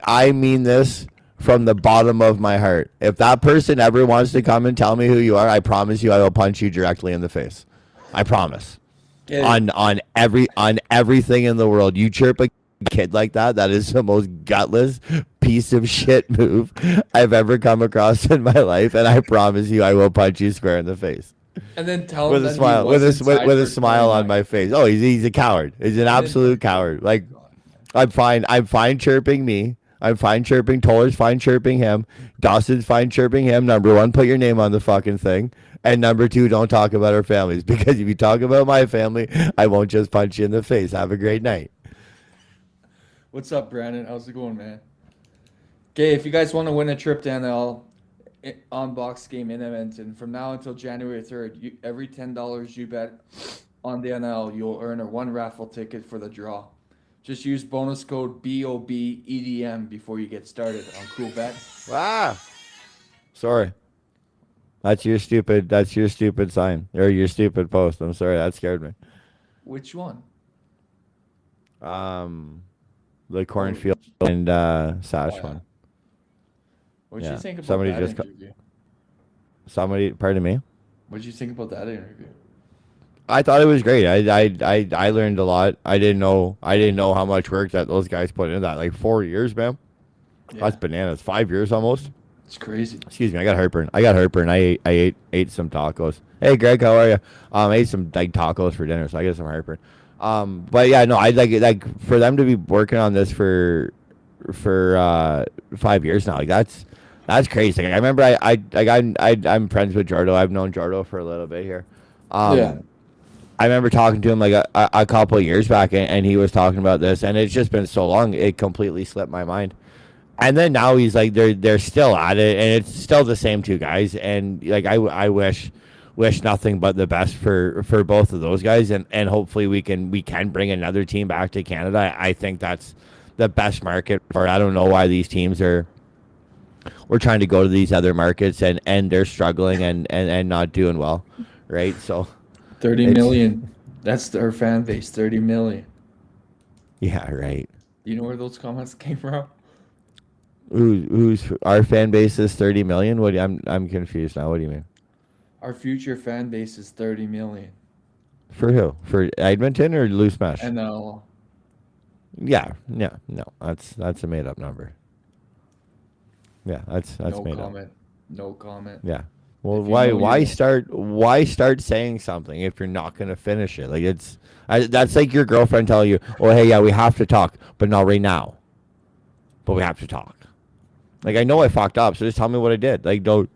D: I mean this from the bottom of my heart. If that person ever wants to come and tell me who you are, I promise you I will punch you directly in the face. I promise. On everything in the world. You chirp a kid like that is the most gutless piece of shit move I've ever come across in my life, and I promise you I will punch you square in the face.
A: And then tell him
D: With a
A: that he
D: smile,
A: was
D: with
A: inside
D: a
A: for
D: smile on
A: 29.
D: my face. Oh, he's a coward. He's an absolute coward. Like, I'm fine chirping me. I'm fine chirping Toller's fine chirping him. Dawson's fine chirping him. Number 1, put your name on the fucking thing. And number 2, don't talk about our families, because if you talk about my family, I won't just punch you in the face. Have a great night.
A: What's up, Brandon? How's it going, man? Okay, if you guys want to win a trip to NL on box game in Edmonton, from now until January 3rd, every $10 you bet on the NL, you'll earn a 1 raffle ticket for the draw. Just use bonus code BOBEDM before you get started on CoolBet.
D: Ah, sorry. That's your stupid sign or your stupid post. I'm sorry, that scared me.
A: Which one?
D: The cornfield and Sash
A: Oh, yeah.
D: one.
A: What'd you
D: Yeah,
A: think about
D: somebody
A: that
D: just
A: interview?
D: Pardon me.
A: What'd you think about that interview?
D: I thought it was great. I learned a lot. I didn't know how much work that those guys put into that. Like 4 years, man.
A: Yeah,
D: That's bananas. 5 years almost.
A: it's crazy.
D: Excuse me. I got heartburn. I ate some tacos. Hey, Greg, how are you? I ate some like tacos for dinner, so I get some heartburn. But yeah, no, I like for them to be working on this for 5 years now. Like that's crazy. Like, I remember I'm friends with Jardo. I've known Jardo for a little bit here.
A: Yeah.
D: I remember talking to him like a couple of years back, and he was talking about this, and it's just been so long, it completely slipped my mind. And then now he's like, they're still at it, and it's still the same two guys, and like I wish nothing but the best for both of those guys, and hopefully we can bring another team back to Canada. I think that's the best market for. I don't know why these teams we're trying to go to these other markets and they're struggling and not doing well, right? So
A: 30 million. That's our fan base. 30 million.
D: yeah, right.
A: You know where those comments came from?
D: Who's our fan base is 30 million? I'm confused now. What do you mean?
A: Our future fan base is 30 million.
D: For who? For Edmonton or Loose Mesh?
A: NL.
D: Yeah, no, that's a made up number. Yeah, that's
A: No
D: made
A: comment. No comment.
D: up. Yeah. Well,
A: If you know, you
D: why start saying something if you're not going to finish it? Like that's like your girlfriend telling you, "Oh, hey, yeah, we have to talk, but not right now. But we have to talk." Like I know I fucked up, so just tell me what I did. Like no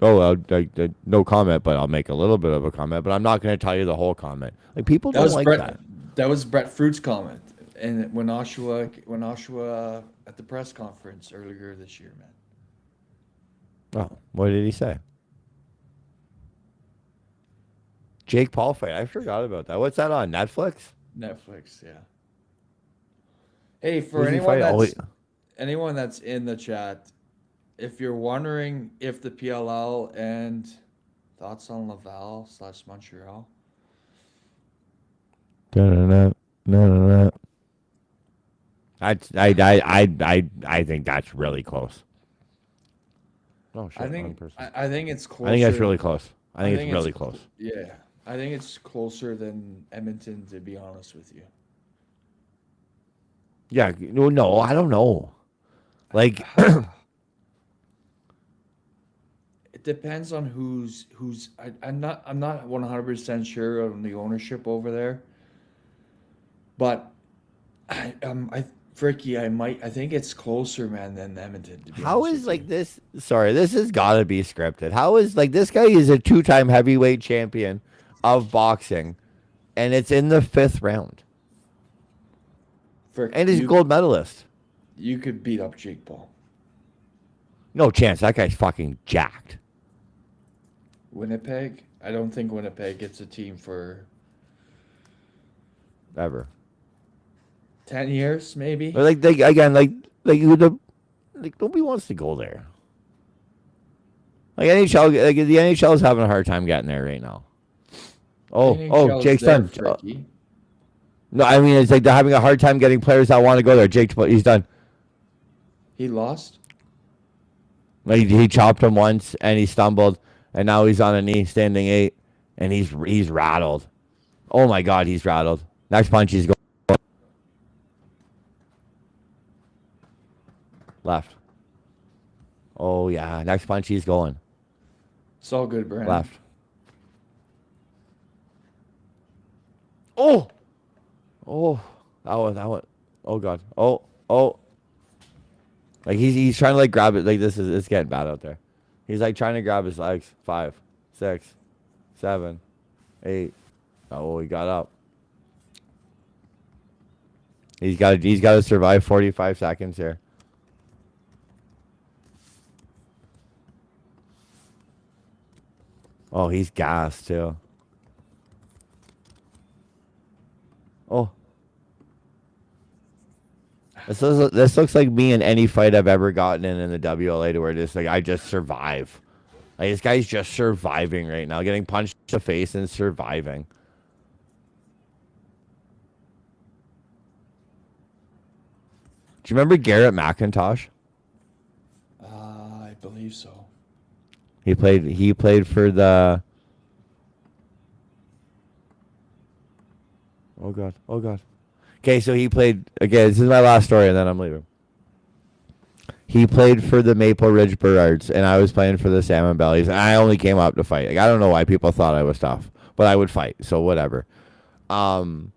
D: comment, but I'll make a little bit of a comment, but I'm not going to tell you the whole comment. Like people don't like that.
A: That was Brett Fruit's comment, and when Oshawa at the press conference earlier this year, man.
D: Oh, what did he say? Jake Paul fight. I forgot about that. What's that on Netflix?
A: Netflix, yeah. Hey, for
D: Who's he
A: anyone
D: fighting?
A: anyone that's in the chat, if you're wondering if the PLL and thoughts on Laval/Montreal.
D: No. I think that's really close. Oh shit!
A: I think it's closer.
D: I think that's really close. I think it's really close.
A: Yeah, I think it's closer than Edmonton, to be honest with you.
D: Yeah, no, I don't know. Like,
A: it depends on who's. I'm not 100% sure on the ownership over there, but Fricky, I think it's closer, man, than Edmonton. To be
D: how
A: honest
D: is
A: with
D: like
A: you.
D: this? Sorry, this has got to be scripted. How is like this guy is a 2-time heavyweight champion of boxing, and it's in the 5th round, and he's a gold medalist.
A: You could beat up Jake Paul.
D: No chance. That guy's fucking jacked.
A: Winnipeg? I don't think Winnipeg gets a team for
D: Ever.
A: 10 years, maybe.
D: But like nobody wants to go there. Like NHL, like the NHL is having a hard time getting there right now.
A: NHL's
D: Jake's
A: there,
D: done.
A: Fricky.
D: No, I mean it's like they're having a hard time getting players that want to go there. Jake, he's done.
A: He lost.
D: Like he chopped him once and he stumbled, and now he's on a knee, standing 8, and he's rattled. Oh my God, he's rattled. Next punch, he's going left. Oh yeah, next punch, he's going
A: It's all good, Brandon.
D: left. Oh, that one. Oh God. Oh. Like he's trying to like grab it. Like it's getting bad out there. He's like trying to grab his legs. 5, 6, 7, 8. Oh, he got up. He's got to survive 45 seconds here. Oh, he's gassed too. Oh. This looks like me in any fight I've ever gotten in the WLA, to where just like I just survive. Like this guy's just surviving right now, getting punched in the face and surviving. Do you remember Garrett McIntosh?
A: I believe so.
D: He played for the. Oh God. Okay, so he played again. This is my last story, and then I'm leaving. He played for the Maple Ridge Burrards, and I was playing for the Salmon Bellies, and I only came up to fight. Like I don't know why people thought I was tough, but I would fight, so whatever. And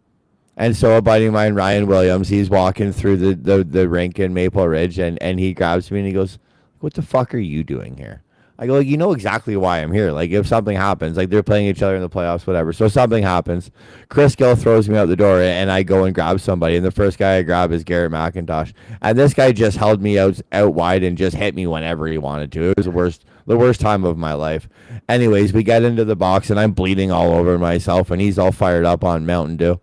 D: so a buddy of mine, Ryan Williams, he's walking through the rink in Maple Ridge, and he grabs me and he goes, "What the fuck are you doing here?" I go, like, you know exactly why I'm here. Like, if something happens, like they're playing each other in the playoffs, whatever. So something happens. Chris Gill throws me out the door, and I go and grab somebody. And the first guy I grab is Garrett McIntosh. And this guy just held me out wide and just hit me whenever he wanted to. It was the worst time of my life. Anyways, we get into the box, and I'm bleeding all over myself, and he's all fired up on Mountain Dew.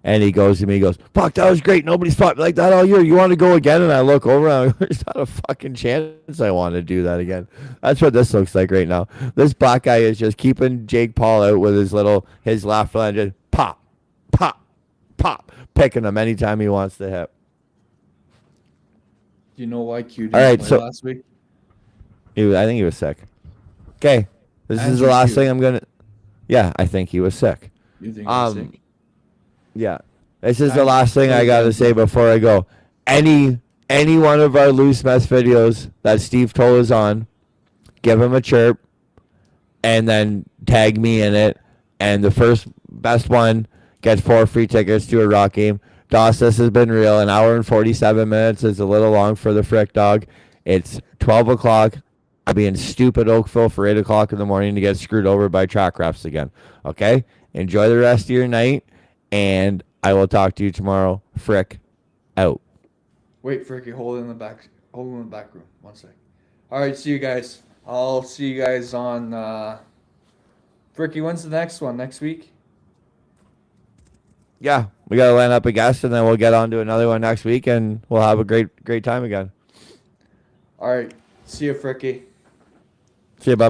D: And he goes to me, he goes, fuck, that was great. Nobody's fought like that all year. You want to go again? And I look over, and I'm like, there's not a fucking chance I want to do that again. That's what this looks like right now. This black guy is just keeping Jake Paul out with his left leg, just pop, pop, pop, picking him anytime he wants to hit.
A: Do you know why Q didn't
D: All right,
A: play
D: so-
A: last week?
D: I think he was sick. Okay, this is
A: Answer
D: the last
A: Q.
D: thing I'm going to... Yeah, I think he was sick.
A: You think he's sick?
D: Yeah. This is the
A: Answer
D: last thing I
A: Q.
D: got to say before I go. Any one of our Loose Mess videos that Steve Toll is on, give him a chirp, and then tag me in it, and the first best one gets 4 free tickets to a Rock game. Doss, this has been real. An hour and 47 minutes is a little long for the frick dog. It's 12 o'clock. I'll be in stupid Oakville for 8 o'clock in the morning to get screwed over by track refs again. Okay? Enjoy the rest of your night, and I will talk to you tomorrow. Frick out.
A: Wait, Fricky, hold it in the back. Hold it in the back room. 1 sec. All right, see you guys. I'll see you guys on. Fricky, when's the next one? Next week?
D: Yeah, we got to line up a guest, and then we'll get on to another one next week, and we'll have a great time again.
A: All right. See you, Fricky.
D: See you, bub.